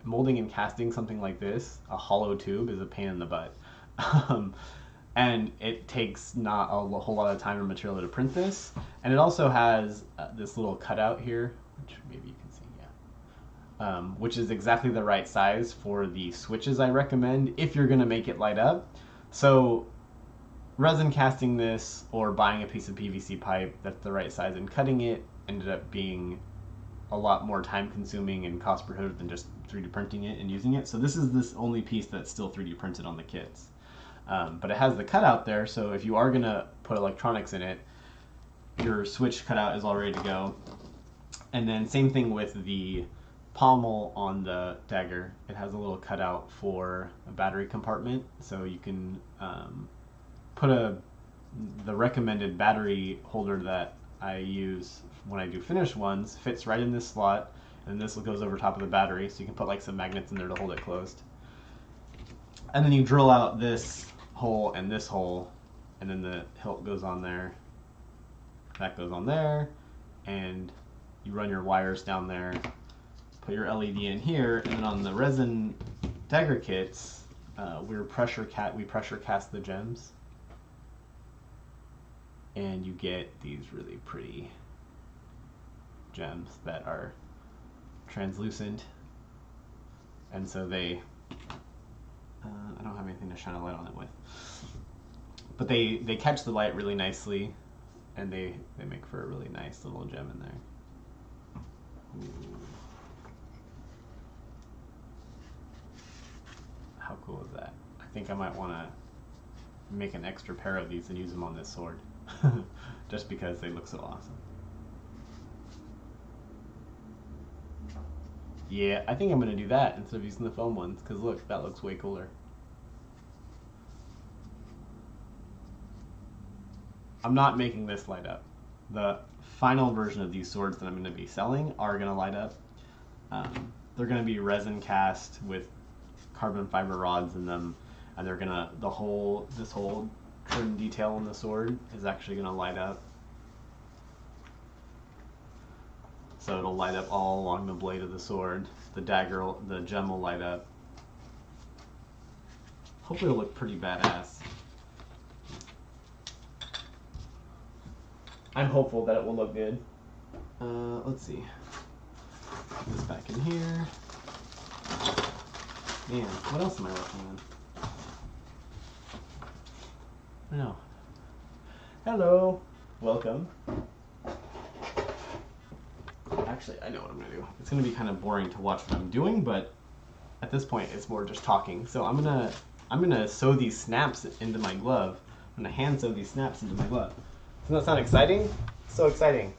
molding and casting something like this, a hollow tube, is a pain in the butt. And it takes not a whole lot of time or material to print this. And it also has this little cutout here, which maybe you can see, yeah. Which is exactly the right size for the switches I recommend if you're gonna make it light up. So resin casting this or buying a piece of PVC pipe that's the right size and cutting it ended up being a lot more time consuming and cost prohibitive than just 3D printing it and using it. So this is this only piece that's still 3D printed on the kits. But it has the cutout there, so if you are going to put electronics in it, your switch cutout is all ready to go. And then same thing with the pommel on the dagger. It has a little cutout for a battery compartment, so you can put the recommended battery holder that I use when I do finished ones fits right in this slot, and this goes over top of the battery, so you can put like some magnets in there to hold it closed. And then you drill out this hole and this hole, and then the hilt goes on there, that goes on there, and you run your wires down there, put your LED in here, and then on the resin dagger kits, we pressure cast the gems, and you get these really pretty gems that are translucent, and so they I don't have anything to shine a light on it with, but they catch the light really nicely, and they make for a really nice little gem in there. Ooh. How cool is that? I think I might want to make an extra pair of these and use them on this sword just because they look so awesome. Yeah, I think I'm going to do that instead of using the foam ones, because look, that looks way cooler. I'm not making this light up. The final version of these swords that I'm going to be selling are going to light up. They're going to be resin cast with carbon fiber rods in them, and they're going to, this whole trim detail on the sword is actually going to light up. So it'll light up all along the blade of the sword. The gem will light up. Hopefully it'll look pretty badass. I'm hopeful that it will look good. Let's see. Put this back in here. Man, what else am I working on? I don't know. Hello. Welcome. Actually, I know what I'm going to do. It's going to be kind of boring to watch what I'm doing, but at this point, it's more just talking. So I'm gonna sew these snaps into my glove. I'm going to hand sew these snaps into my glove. Doesn't that sound exciting? So exciting.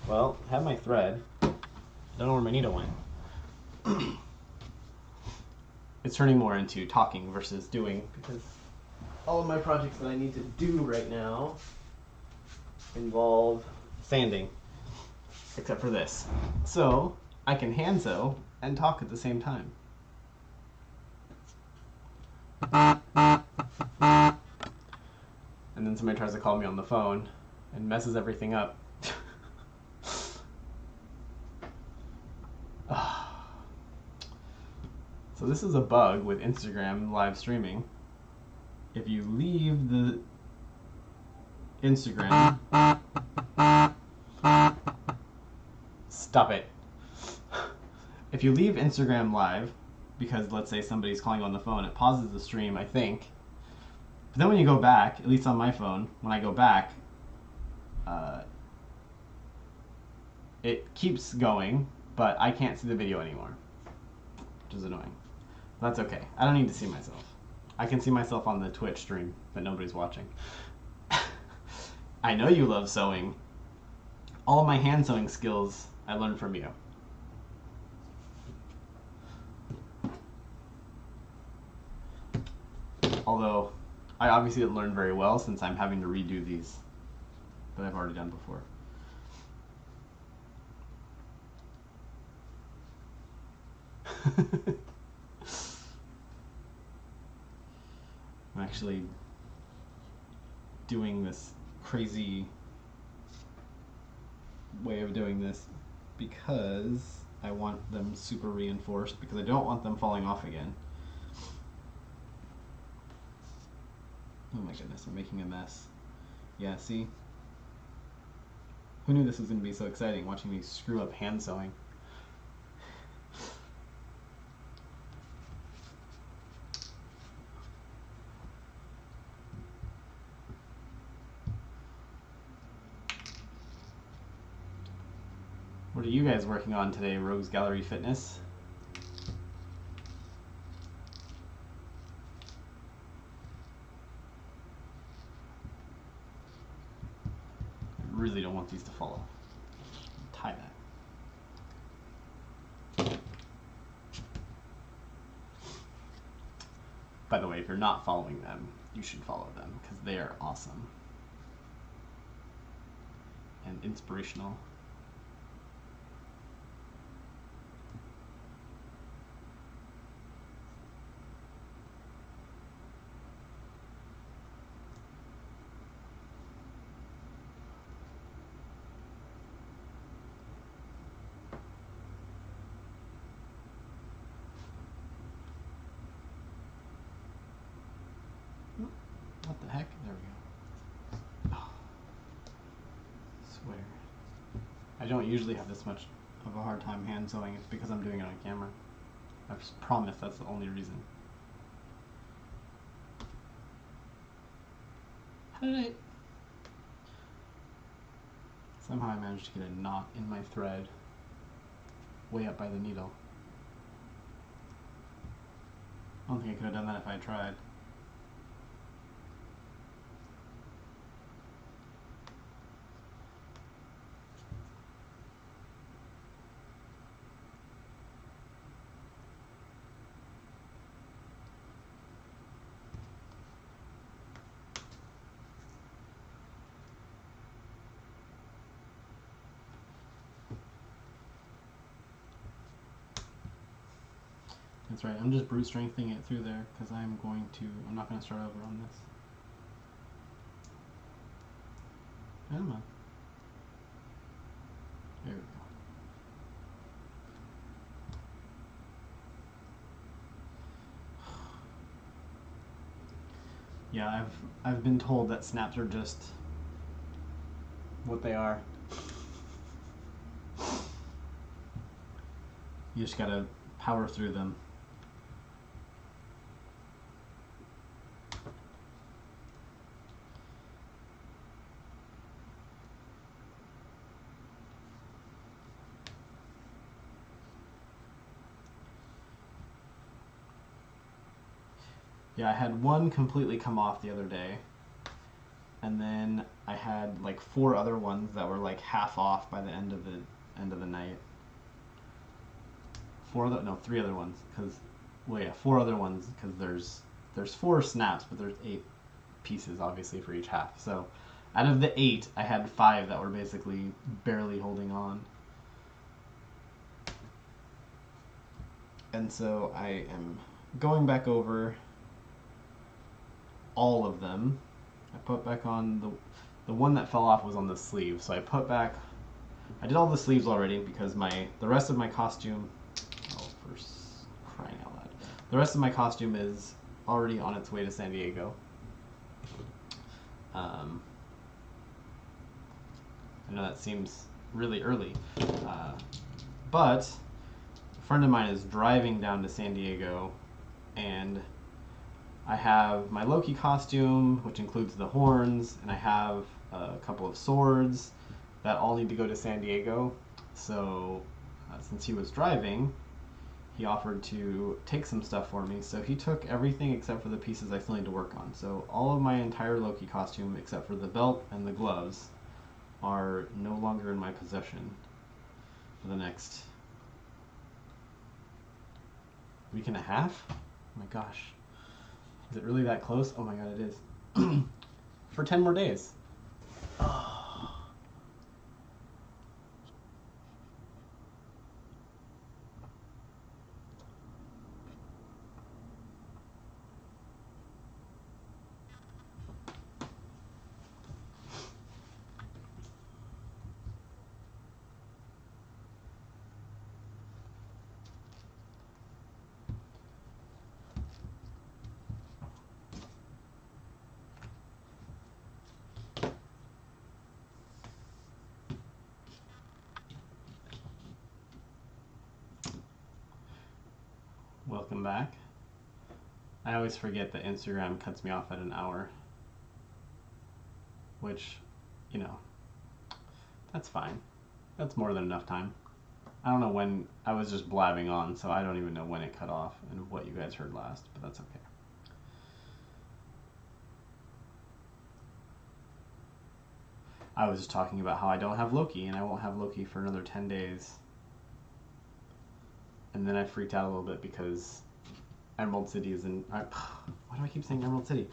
Well, I have my thread. I don't know where my needle went. It's turning more into talking versus doing, because all of my projects that I need to do right now involve sanding, except for this. So I can hand sew and talk at the same time. And then somebody tries to call me on the phone and messes everything up. So this is a bug with Instagram live streaming. If you leave the Instagram, stop it. If you leave Instagram live, because let's say somebody's calling you on the phone, it pauses the stream, I think. But then when you go back, at least on my phone, when I go back, it keeps going, but I can't see the video anymore, which is annoying. That's okay. I don't need to see myself. I can see myself on the Twitch stream, but nobody's watching. I know you love sewing. All of my hand sewing skills I learned from you. Although, I obviously didn't learn very well since I'm having to redo these that I've already done before. I'm actually doing this crazy way of doing this because I want them super reinforced, because I don't want them falling off again. Oh my goodness, I'm making a mess. Yeah, see? Who knew this was going to be so exciting, watching me screw up hand sewing? What are you guys working on today, Rogues Gallery Fitness? I really don't want these to fall off. Tie that. By the way, if you're not following them, you should follow them because they are awesome and inspirational. What the heck? There we go. Oh, swear. I don't usually have this much of a hard time hand sewing. It's because I'm doing it on camera. I just promise that's the only reason. How did I... Somehow I managed to get a knot in my thread way up by the needle. I don't think I could have done that if I had tried. That's right, I'm just brute strengthening it through there because I'm not going to start over on this. Come on. There we go. Yeah, I've been told that snaps are just what they are. You just gotta power through them. Yeah, I had one completely come off the other day, and then I had like 4 other ones that were like half off by the end of the night. 3 other ones, because, well, yeah, 4 other ones, because there's 4 snaps, but there's 8 pieces obviously for each half. So out of the 8, I had 5 that were basically barely holding on. And so I am going back over all of them. I put back on the one that fell off was on the sleeve, so I did all the sleeves already because the rest of my costume, oh, for crying out loud, the rest of my costume is already on its way to San Diego. I know that seems really early, but a friend of mine is driving down to San Diego, and I have my Loki costume, which includes the horns, and I have a couple of swords that all need to go to San Diego. So since he was driving, he offered to take some stuff for me. So he took everything except for the pieces I still need to work on. So all of my entire Loki costume, except for the belt and the gloves, are no longer in my possession for the next week and a half. Oh my gosh. Is it really that close? Oh my god, it is. For 10 more days. Welcome back. I always forget that Instagram cuts me off at an hour. Which, you know, that's fine. That's more than enough time. I don't know when, I was just blabbing on, so I don't even know when it cut off and what you guys heard last, but that's okay. I was just talking about how I don't have Loki, and I won't have Loki for another 10 days. And then I freaked out a little bit because Emerald City is in... why do I keep saying Emerald City?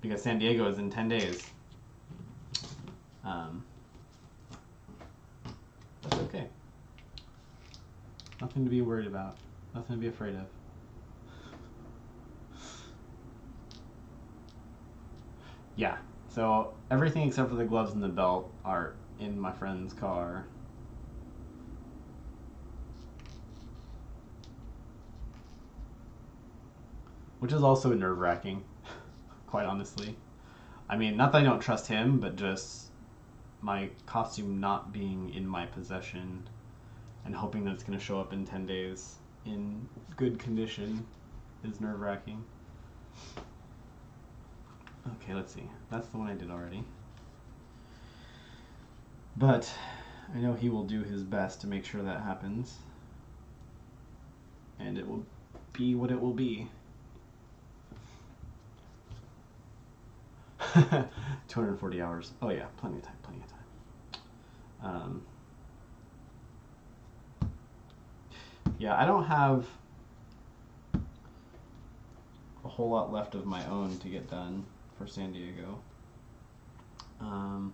Because San Diego is in 10 days. That's okay. Nothing to be worried about. Nothing to be afraid of. Yeah, so everything except for the gloves and the belt are in my friend's car. Which is also nerve-wracking, quite honestly. I mean, not that I don't trust him, but just my costume not being in my possession and hoping that it's going to show up in 10 days in good condition is nerve-wracking. Okay, let's see. That's the one I did already. But I know he will do his best to make sure that happens. And it will be what it will be. 240 hours. Oh yeah, plenty of time, plenty of time. Yeah, I don't have a whole lot left of my own to get done for San Diego. I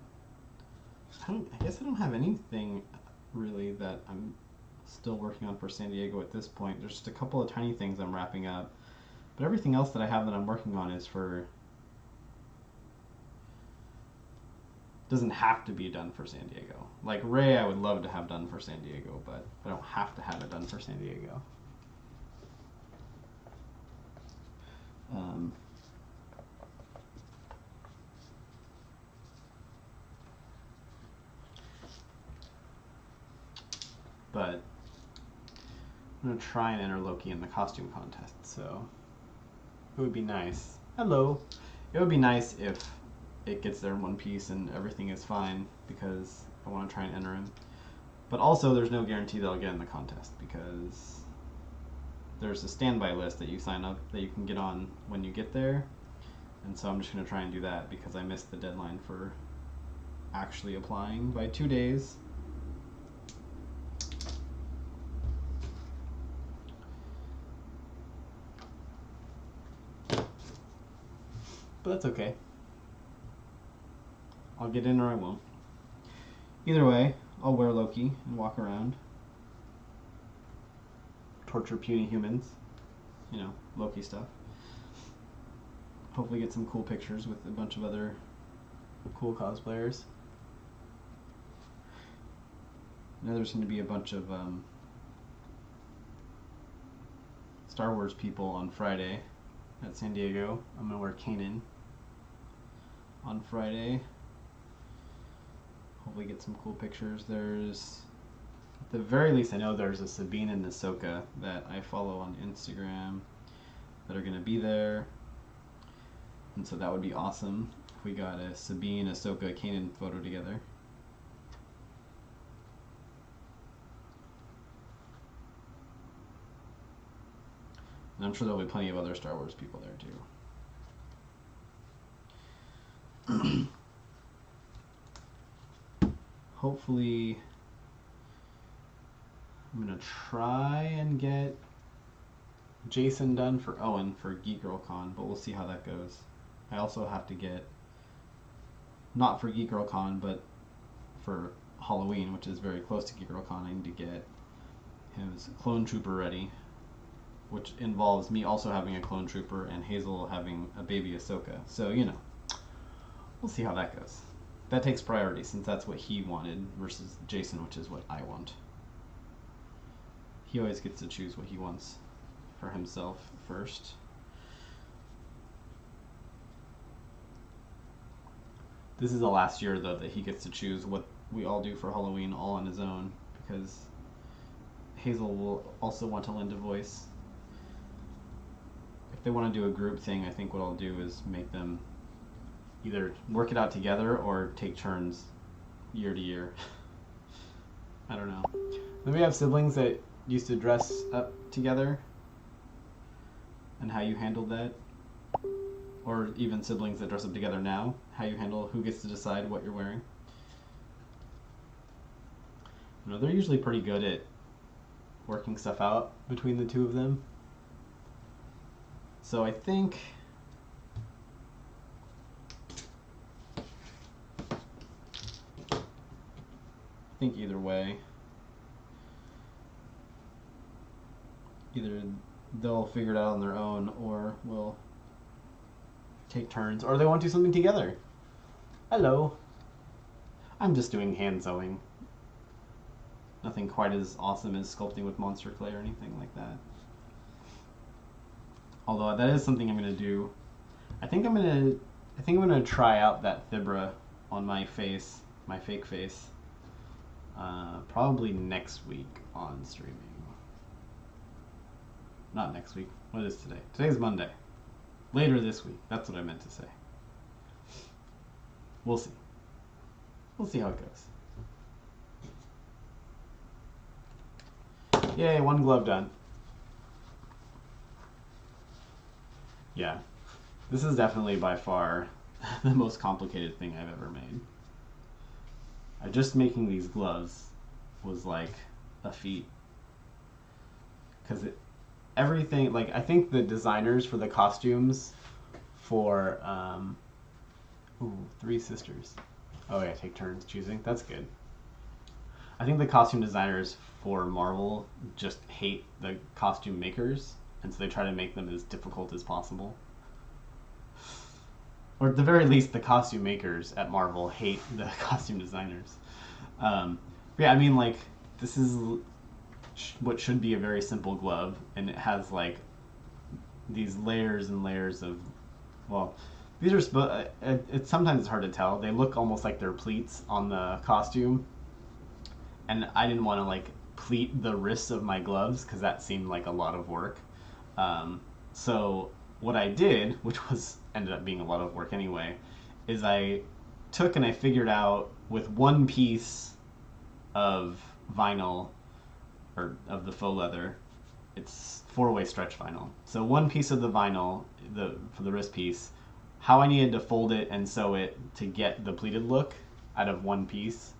guess I don't have anything really that I'm still working on for San Diego at this point. There's just a couple of tiny things I'm wrapping up, but everything else that I have that I'm working on is for... doesn't have to be done for San Diego. Like Ray, I would love to have done for San Diego, but I don't have to have it done for San Diego. But I'm going to try and enter Loki in the costume contest, so it would be nice. Hello! It would be nice if it gets there in one piece and everything is fine, because I want to try and enter him. But also, there's no guarantee that I'll get in the contest, because there's a standby list that you sign up that you can get on when you get there. And so I'm just going to try and do that because I missed the deadline for actually applying by 2 days. But that's okay. I'll get in or I won't. Either way, I'll wear Loki and walk around. Torture puny humans. You know, Loki stuff. Hopefully get some cool pictures with a bunch of other cool cosplayers. Now there's going to be a bunch of Star Wars people on Friday at San Diego. I'm going to wear Kanan on Friday. Hopefully get some cool pictures. There's, at the very least, I know there's a Sabine and Ahsoka that I follow on Instagram that are going to be there. And so that would be awesome if we got a Sabine, Ahsoka, Kanan photo together. And I'm sure there'll be plenty of other Star Wars people there too. Hopefully, I'm gonna try and get Jason done for Owen for Geek Girl Con, but we'll see how that goes. I also have to get, not for Geek Girl Con, but for Halloween, which is very close to Geek Girl Con, I need to get his clone trooper ready, which involves me also having a clone trooper and Hazel having a baby Ahsoka. So, you know, we'll see how that goes. That takes priority since that's what he wanted versus Jason, which is what I want. He always gets to choose what he wants for himself first. This is the last year, though, that he gets to choose what we all do for Halloween all on his own, because Hazel will also want to lend a voice. If they want to do a group thing, I think what I'll do is make them either work it out together or take turns year to year. I don't know. Then we have siblings that used to dress up together, and how you handled that. Or even siblings that dress up together now, how you handle who gets to decide what you're wearing. You know, they're usually pretty good at working stuff out between the two of them. So I think either way, either they'll figure it out on their own, or we'll take turns, or they want to do something together. Hello. I'm just doing hand sewing. Nothing quite as awesome as sculpting with monster clay or anything like that. Although that is something I'm gonna do. I think I'm gonna try out that Thibra on my face, my fake face. Probably next week on streaming. Not next week. What is today? Today's Monday. Later this week. That's what I meant to say. We'll see. We'll see how it goes. Yay, one glove done. Yeah. This is definitely by far the most complicated thing I've ever made. Just making these gloves was like a feat. Because everything, like, I think the designers for the costumes for, three sisters. Oh yeah, take turns choosing. That's good. I think the costume designers for Marvel just hate the costume makers, and so they try to make them as difficult as possible. Or at the very least, the costume makers at Marvel hate the costume designers. Yeah, I mean, like, this is what should be a very simple glove, and it has, like, these layers and layers of, well, these are, it's sometimes hard to tell. They look almost like they're pleats on the costume, and I didn't want to, like, pleat the wrists of my gloves, because that seemed like a lot of work. So what I did, which ended up being a lot of work anyway, is I took and I figured out with one piece of vinyl, or of the faux leather, it's 4-way stretch vinyl. So one piece of the vinyl, for the wrist piece, how I needed to fold it and sew it to get the pleated look out of one piece,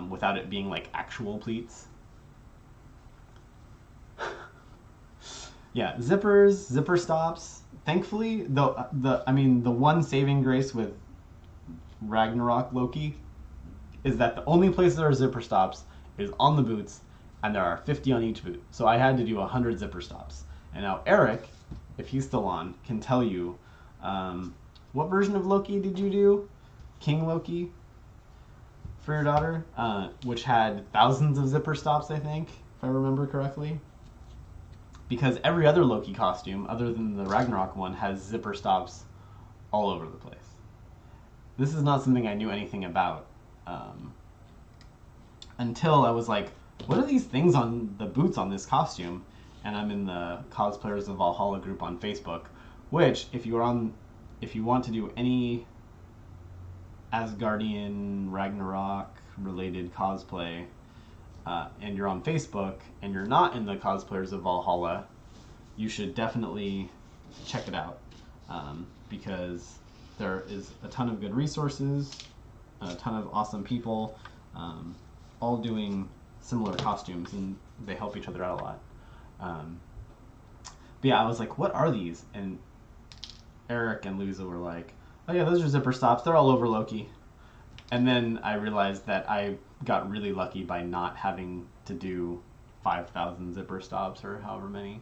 without it being like actual pleats. Yeah, zippers, zipper stops. Thankfully, the one saving grace with Ragnarok Loki is that the only place there are zipper stops is on the boots, and there are 50 on each boot. So I had to do 100 zipper stops. And now Eric, if he's still on, can tell you, what version of Loki did you do? King Loki for your daughter, which had thousands of zipper stops, I think, if I remember correctly. Because every other Loki costume, other than the Ragnarok one, has zipper stops all over the place. This is not something I knew anything about, until I was like, what are these things on the boots on this costume? And I'm in the Cosplayers of Valhalla group on Facebook, which, if you want to do any Asgardian Ragnarok related cosplay, and you're on Facebook and you're not in the Cosplayers of Valhalla, you should definitely check it out, because there is a ton of good resources, a ton of awesome people, all doing similar costumes, and they help each other out a lot. But yeah, I was like, what are these? And Eric and Luza were like, oh yeah, those are zipper stops. They're all over Loki. And then I realized that I got really lucky by not having to do 5,000 zipper stops or however many.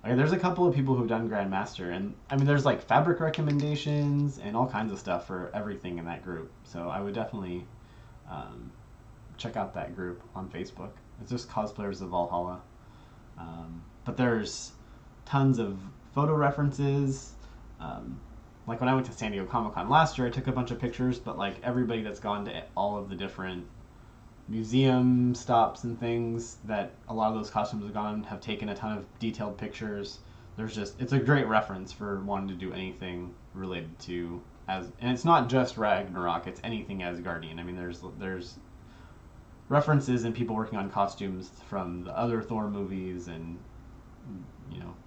Okay, there's a couple of people who've done Grandmaster, and I mean, there's like fabric recommendations and all kinds of stuff for everything in that group. So I would definitely check out that group on Facebook. It's just Cosplayers of Valhalla. But there's tons of photo references. Like when I went to San Diego Comic-Con last year, I took a bunch of pictures, but like everybody that's gone to all of the different museum stops and things that a lot of those costumes have gone have taken a ton of detailed pictures. It's a great reference for wanting to do anything related to and it's not just Ragnarok, it's anything Asgardian. I mean, there's references and people working on costumes from the other Thor movies, and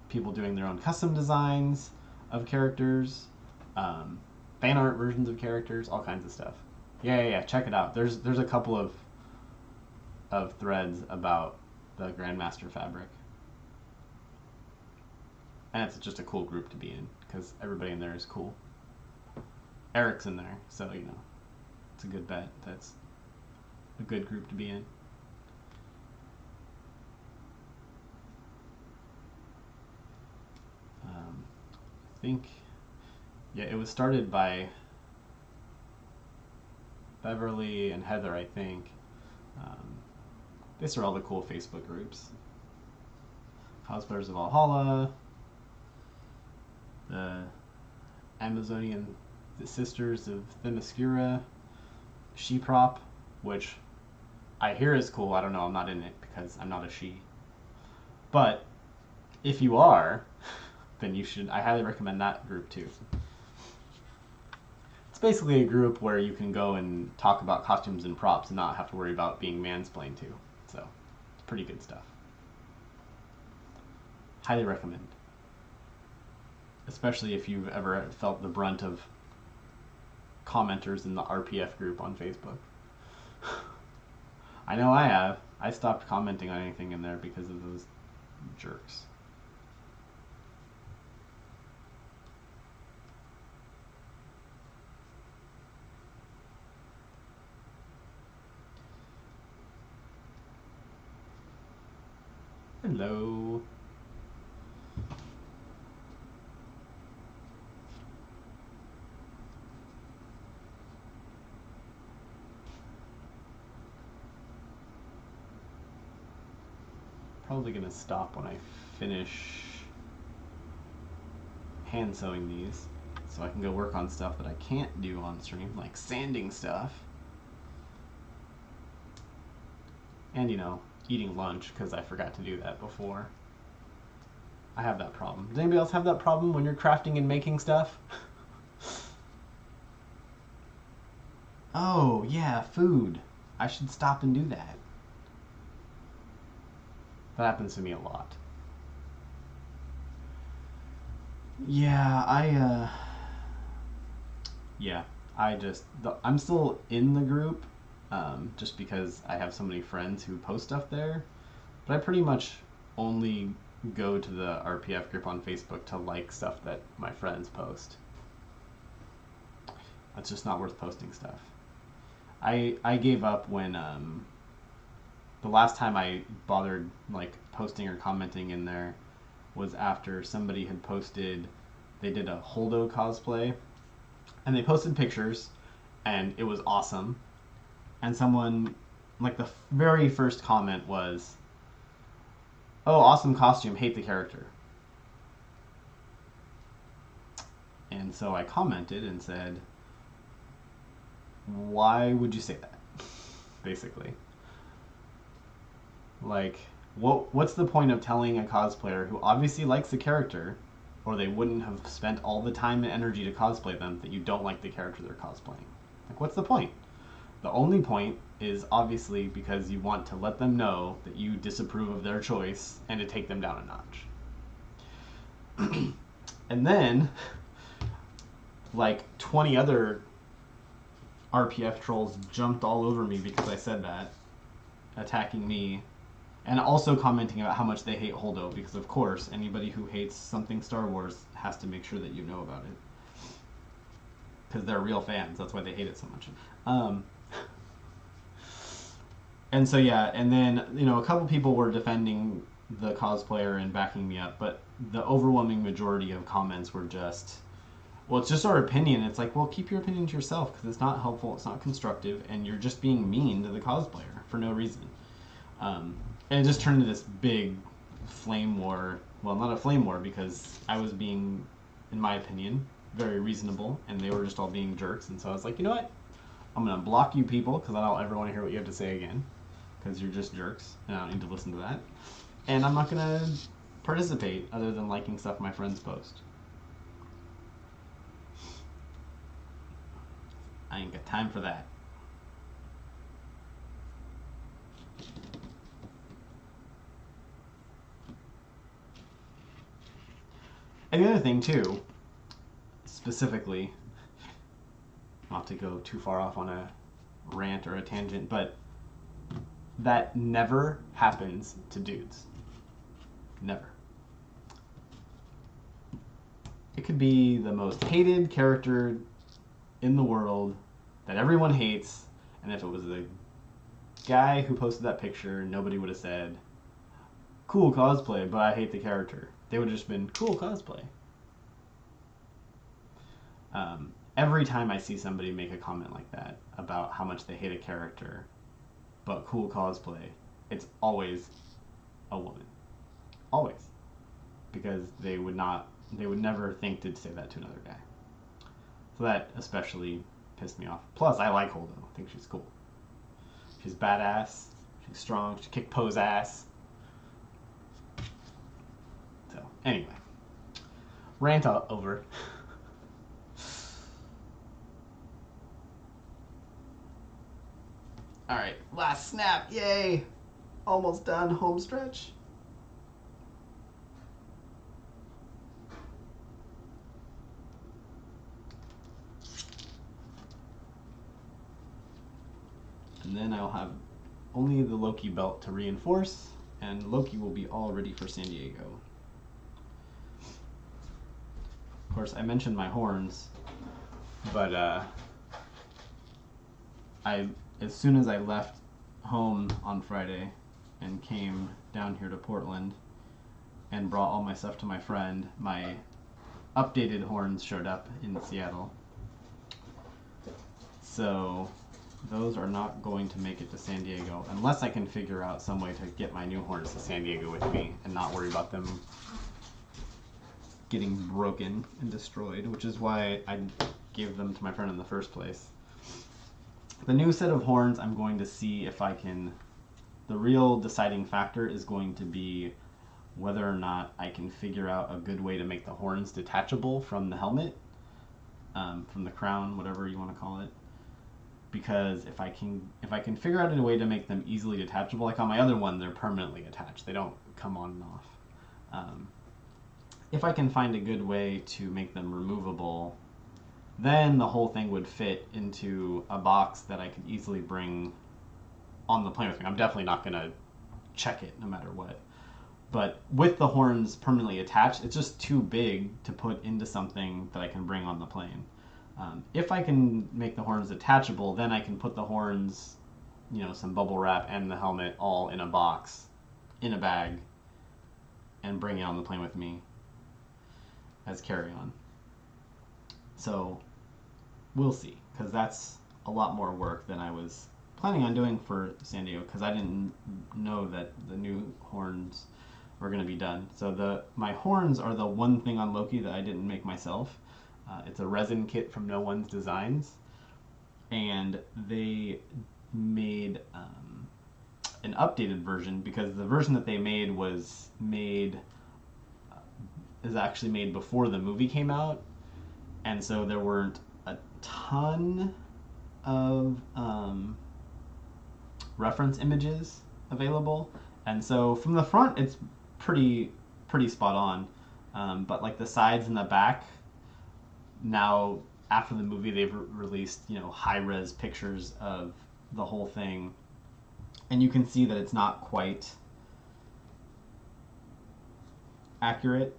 people doing their own custom designs of characters, fan art versions of characters, all kinds of stuff. Yeah, check it out. There's a couple of threads about the Grandmaster fabric, and it's just a cool group to be in because everybody in there is cool. Eric's in there, so it's a good bet. That's a good group to be in. I think, yeah, it was started by Beverly and Heather, I think. These are all the cool Facebook groups. Cosplayers of Valhalla, the Amazonian Sisters of Themyscira, She-Prop, which I hear is cool. I don't know, I'm not in it because I'm not a she. But if you are, then I highly recommend that group too. It's basically a group where you can go and talk about costumes and props and not have to worry about being mansplained to. So, it's pretty good stuff. Highly recommend. Especially if you've ever felt the brunt of commenters in the RPF group on Facebook. I know I have. I stopped commenting on anything in there because of those jerks. Hello. Probably gonna stop when I finish hand sewing these so I can go work on stuff that I can't do on stream, like sanding stuff. And eating lunch, because I forgot to do that before. I have that problem. Does anybody else have that problem when you're crafting and making stuff? Oh, yeah, food. I should stop and do that. That happens to me a lot. Yeah, I'm still in the group, just because I have so many friends who post stuff there, but I pretty much only go to the RPF group on Facebook to like stuff that my friends post. It's just not worth posting stuff. I gave up when the last time I bothered like posting or commenting in there was after somebody had posted, they did a Holdo cosplay, and they posted pictures, and it was awesome. And someone, like the very first comment was, "Oh, awesome costume, hate the character." And so I commented and said, "Why would you say that?" Basically. Like, what's the point of telling a cosplayer who obviously likes the character, or they wouldn't have spent all the time and energy to cosplay them, that you don't like the character they're cosplaying? Like, what's the point? The only point is obviously because you want to let them know that you disapprove of their choice and to take them down a notch. And then, like 20 other RPF trolls jumped all over me because I said that, attacking me, and also commenting about how much they hate Holdo, because of course anybody who hates something Star Wars has to make sure that you know about it. Because they're real fans, that's why they hate it so much. And so yeah, and then, you know, a couple people were defending the cosplayer and backing me up, but the overwhelming majority of comments were just, well, it's just our opinion. It's like, well, keep your opinion to yourself, because it's not helpful, it's not constructive, and you're just being mean to the cosplayer for no reason. And it just turned into this big flame war. Well, not a flame war, because I was being, in my opinion, very reasonable, and they were just all being jerks. And so I was like, you know what? I'm going to block you people, because I don't ever want to hear what you have to say again, because you're just jerks, and I don't need to listen to that. And I'm not going to participate other than liking stuff my friends post. I ain't got time for that. And the other thing, too, specifically, not to go too far off on a rant or a tangent, but that never happens to dudes. Never. It could be the most hated character in the world that everyone hates, and if it was the guy who posted that picture, nobody would have said, cool cosplay, but I hate the character. They would have just been, cool cosplay. Every time I see somebody make a comment like that about how much they hate a character, but cool cosplay, it's always a woman. Always. Because they would never think to say that to another guy. So that especially pissed me off. Plus, I like Holdo. I think she's cool. She's badass. She's strong. She kick Poe's ass. So, anyway. Rant over. Alright, last snap. Yay! Almost done. Home stretch. And then I'll have only the Loki belt to reinforce, and Loki will be all ready for San Diego. Of course, I mentioned my horns, but as soon as I left home on Friday and came down here to Portland and brought all my stuff to my friend, my updated horns showed up in Seattle. So those are not going to make it to San Diego unless I can figure out some way to get my new horns to San Diego with me and not worry about them getting broken and destroyed, which is why I gave them to my friend in the first place. The new set of horns, I'm going to see if I can... The real deciding factor is going to be whether or not I can figure out a good way to make the horns detachable from the helmet, from the crown, whatever you want to call it. Because if I can figure out a way to make them easily detachable, like on my other one, they're permanently attached. They don't come on and off. If I can find a good way to make them removable, then the whole thing would fit into a box that I could easily bring on the plane with me. I'm definitely not going to check it no matter what. But with the horns permanently attached, it's just too big to put into something that I can bring on the plane. If I can make the horns detachable, then I can put the horns, you know, some bubble wrap and the helmet all in a box, in a bag, and bring it on the plane with me as carry-on. So we'll see, because that's a lot more work than I was planning on doing for San Diego, because I didn't know that the new horns were going to be done. So my horns are the one thing on Loki that I didn't make myself. It's a resin kit from No One's Designs, and they made an updated version, because the version that they made is actually made before the movie came out, and so there weren't a ton of reference images available, and so from the front it's pretty spot on, but like the sides and the back, now after the movie they've released high res pictures of the whole thing, and you can see that it's not quite accurate,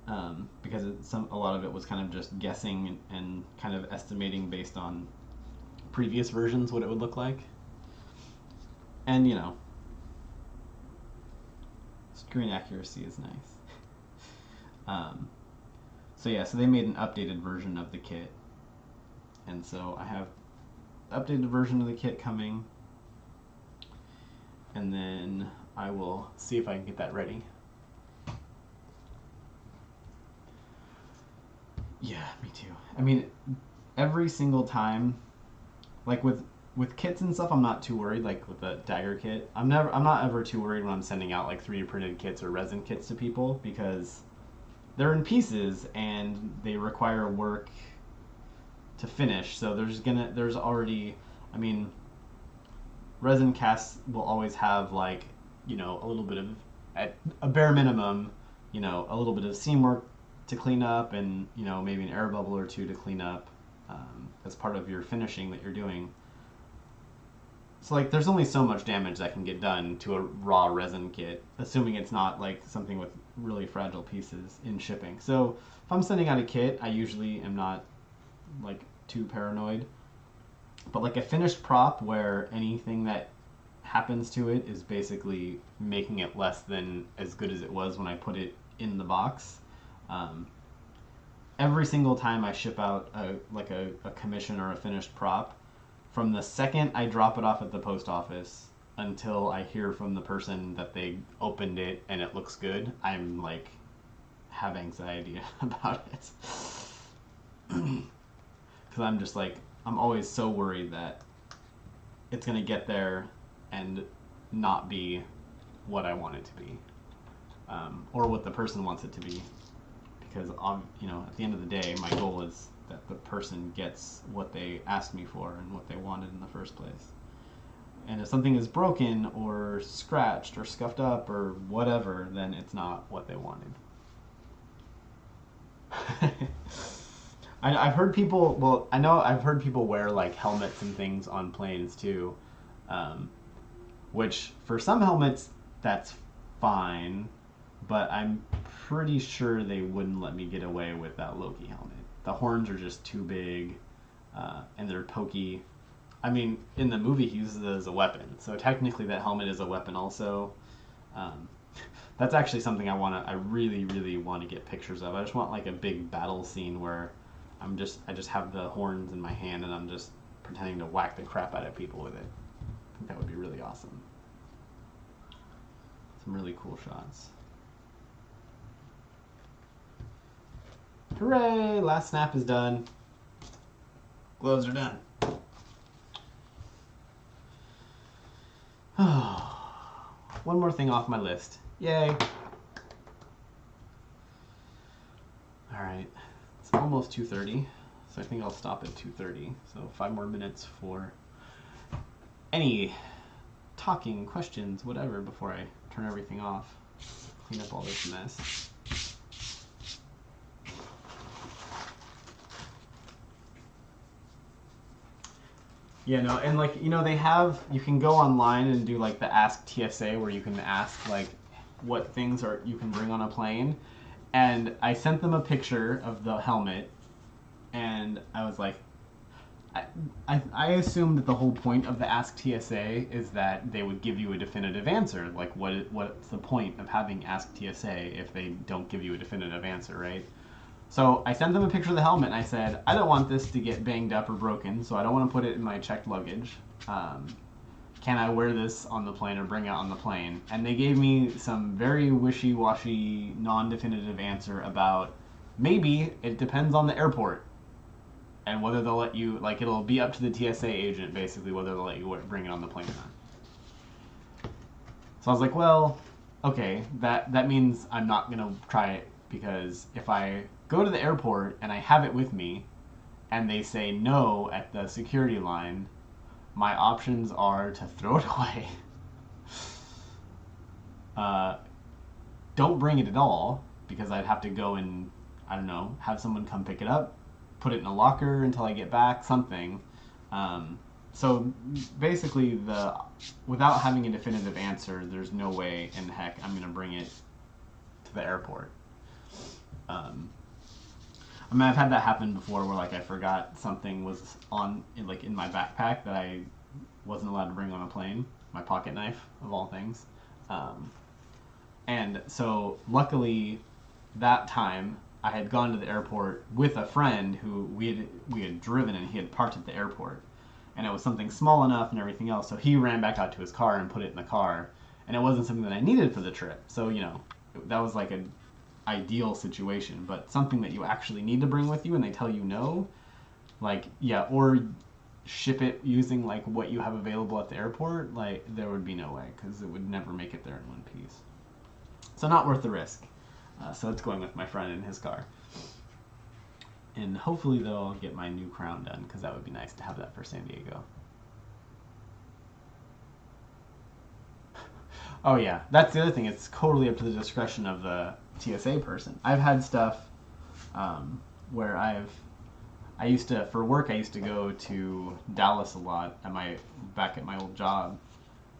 because a lot of it was kind of just guessing and kind of estimating based on previous versions what it would look like. And screen accuracy is nice. So they made an updated version of the kit, and so I have the updated version of the kit coming, and then I will see if I can get that ready. Yeah, me too. I mean, every single time, like with kits and stuff, I'm not too worried. Like with the dagger kit, I'm not ever too worried when I'm sending out like 3D printed kits or resin kits to people, because they're in pieces and they require work to finish. So there's already, I mean, resin casts will always have like a little bit of, at a bare minimum, a little bit of seam work to clean up, and maybe an air bubble or two to clean up, as part of your finishing that you're doing. So like there's only so much damage that can get done to a raw resin kit, assuming it's not like something with really fragile pieces in shipping. So if I'm sending out a kit, I usually am not like too paranoid. But like a finished prop where anything that happens to it is basically making it less than as good as it was when I put it in the box. Every single time I ship out a commission or a finished prop, from the second I drop it off at the post office until I hear from the person that they opened it and it looks good, I'm like have anxiety about it. Because I'm just like, I'm always so worried that it's going to get there and not be what I want it to be, or what the person wants it to be. Because at the end of the day, my goal is that the person gets what they asked me for and what they wanted in the first place. And if something is broken or scratched or scuffed up or whatever, then it's not what they wanted. I've heard people, well, I know I've heard people wear like helmets and things on planes too, which for some helmets that's fine, but I'm pretty sure they wouldn't let me get away with that Loki helmet. The horns are just too big, and they're pokey. I mean, in the movie he uses it as a weapon, so technically that helmet is a weapon also. That's actually something I really, really want to get pictures of. I just want like a big battle scene where I just have the horns in my hand and I'm just pretending to whack the crap out of people with it. I think that would be really awesome. Some really cool shots. Hooray! Last snap is done. Gloves are done. One more thing off my list. Yay! Alright, it's almost 2:30, so I think I'll stop at 2:30. So 5 more minutes for any talking, questions, whatever, before I turn everything off. Clean up all this mess. Yeah, no, and like, they have, you can go online and do like the Ask TSA where you can ask like what things you can bring on a plane. And I sent them a picture of the helmet, and I was like, I assumed that the whole point of the Ask TSA is that they would give you a definitive answer. Like, what's the point of having Ask TSA if they don't give you a definitive answer, right? So I sent them a picture of the helmet, and I said, I don't want this to get banged up or broken, so I don't want to put it in my checked luggage. Can I wear this on the plane or bring it on the plane? And they gave me some very wishy-washy, non-definitive answer about maybe it depends on the airport and whether they'll let you, like, it'll be up to the TSA agent, basically, whether they'll let you bring it on the plane or not. So I was like, well, okay, that means I'm not going to try it, because if I go to the airport and I have it with me and they say no at the security line, my options are to throw it away. Don't bring it at all, because I'd have to go and, I don't know, have someone come pick it up, put it in a locker until I get back, something. So basically, without having a definitive answer, there's no way in heck I'm going to bring it to the airport. I mean, I've had that happen before where, like, I forgot something was in my backpack that I wasn't allowed to bring on a plane. My pocket knife, of all things. And so, luckily, that time, I had gone to the airport with a friend who we had driven, and he had parked at the airport. And it was something small enough and everything else, so he ran back out to his car and put it in the car. And it wasn't something that I needed for the trip. So, that was like an ideal situation. But something that you actually need to bring with you and they tell you no, like, yeah, or ship it using, like, what you have available at the airport, like, there would be no way, because it would never make it there in one piece. So not worth the risk. So it's going with my friend in his car. And hopefully, though, I'll get my new crown done, because that would be nice to have that for San Diego. Oh yeah, that's the other thing. It's totally up to the discretion of the TSA person. I've had stuff where I used to, for work, I used to go to Dallas a lot back at my old job,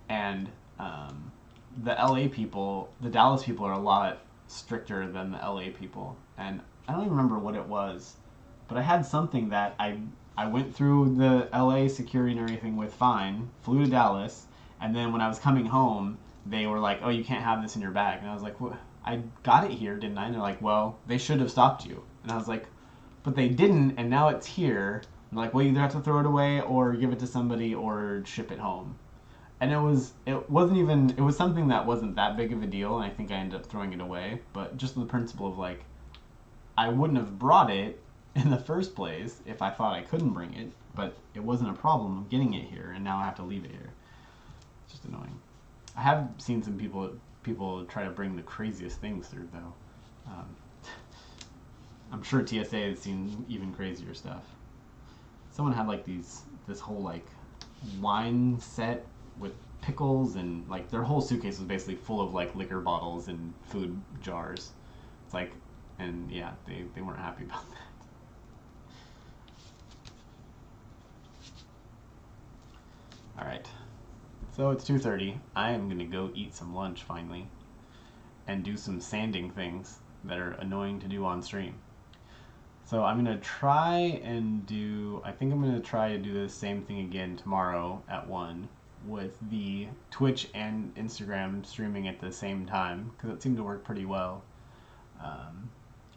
and the Dallas people are a lot stricter than the LA people, and I don't even remember what it was, but I had something that I went through the LA security and everything with fine, flew to Dallas, and then when I was coming home, they were like, "Oh, you can't have this in your bag," and I was like, "What? I got it here, didn't I?" And they're like, "Well, they should have stopped you," and I was like, "But they didn't, and now it's here." And they're like, "Well, you either have to throw it away or give it to somebody or ship it home." And it was something that wasn't that big of a deal, and I think I ended up throwing it away. But just the principle of, like, I wouldn't have brought it in the first place if I thought I couldn't bring it, but it wasn't a problem of getting it here, and now I have to leave it here. It's just annoying. I have seen some people try to bring the craziest things through, though. I'm sure TSA has seen even crazier stuff. Someone had, like, this whole, like, wine set with pickles, and, like, their whole suitcase was basically full of, like, liquor bottles and food jars. It's like, and yeah, they weren't happy about that. All right, so it's 2:30. I am gonna go eat some lunch finally, and do some sanding things that are annoying to do on stream. So I'm gonna try to do the same thing again tomorrow at 1, with the Twitch and Instagram streaming at the same time, because it seemed to work pretty well.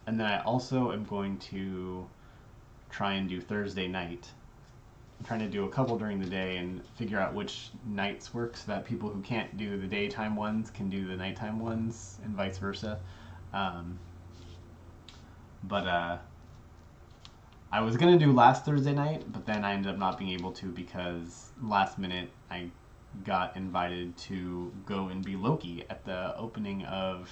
And then I also am going to try and do Thursday night. I'm trying to do a couple during the day and figure out which nights work, so that people who can't do the daytime ones can do the nighttime ones, and vice versa. But I was going to do last Thursday night, but then I ended up not being able to, because last minute I got invited to go and be Loki at the opening of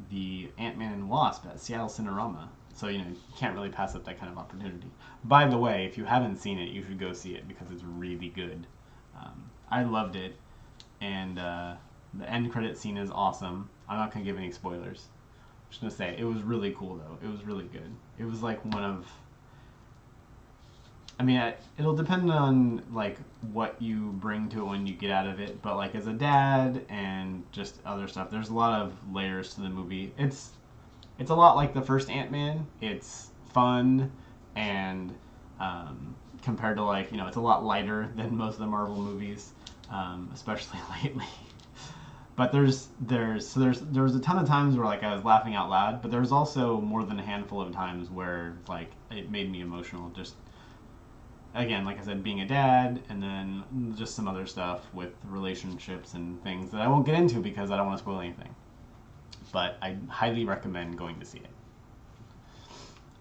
the Ant-Man and Wasp at Seattle Cinerama. So, you can't really pass up that kind of opportunity. By the way, if you haven't seen it, you should go see it, because it's really good. I loved it, and the end credit scene is awesome. I'm not going to give any spoilers. I'm just going to say, it was really cool, though. It was really good. It was like one of... I mean, it'll depend on, like, what you bring to it when you get out of it, but, like, as a dad and just other stuff, there's a lot of layers to the movie. It's a lot like the first Ant-Man. It's fun, and compared to, like, it's a lot lighter than most of the Marvel movies, especially lately. But there was a ton of times where, like, I was laughing out loud, but there was also more than a handful of times where, like, it made me emotional. Just, again, like I said, being a dad, and then just some other stuff with relationships and things that I won't get into because I don't want to spoil anything. But I highly recommend going to see it.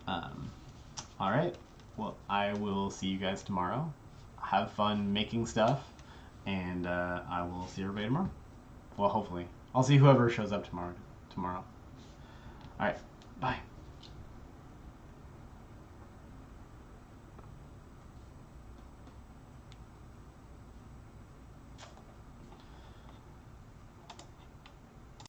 All right. Well, I will see you guys tomorrow. Have fun making stuff, and I will see everybody tomorrow. Well, hopefully. I'll see whoever shows up tomorrow. All right. Bye.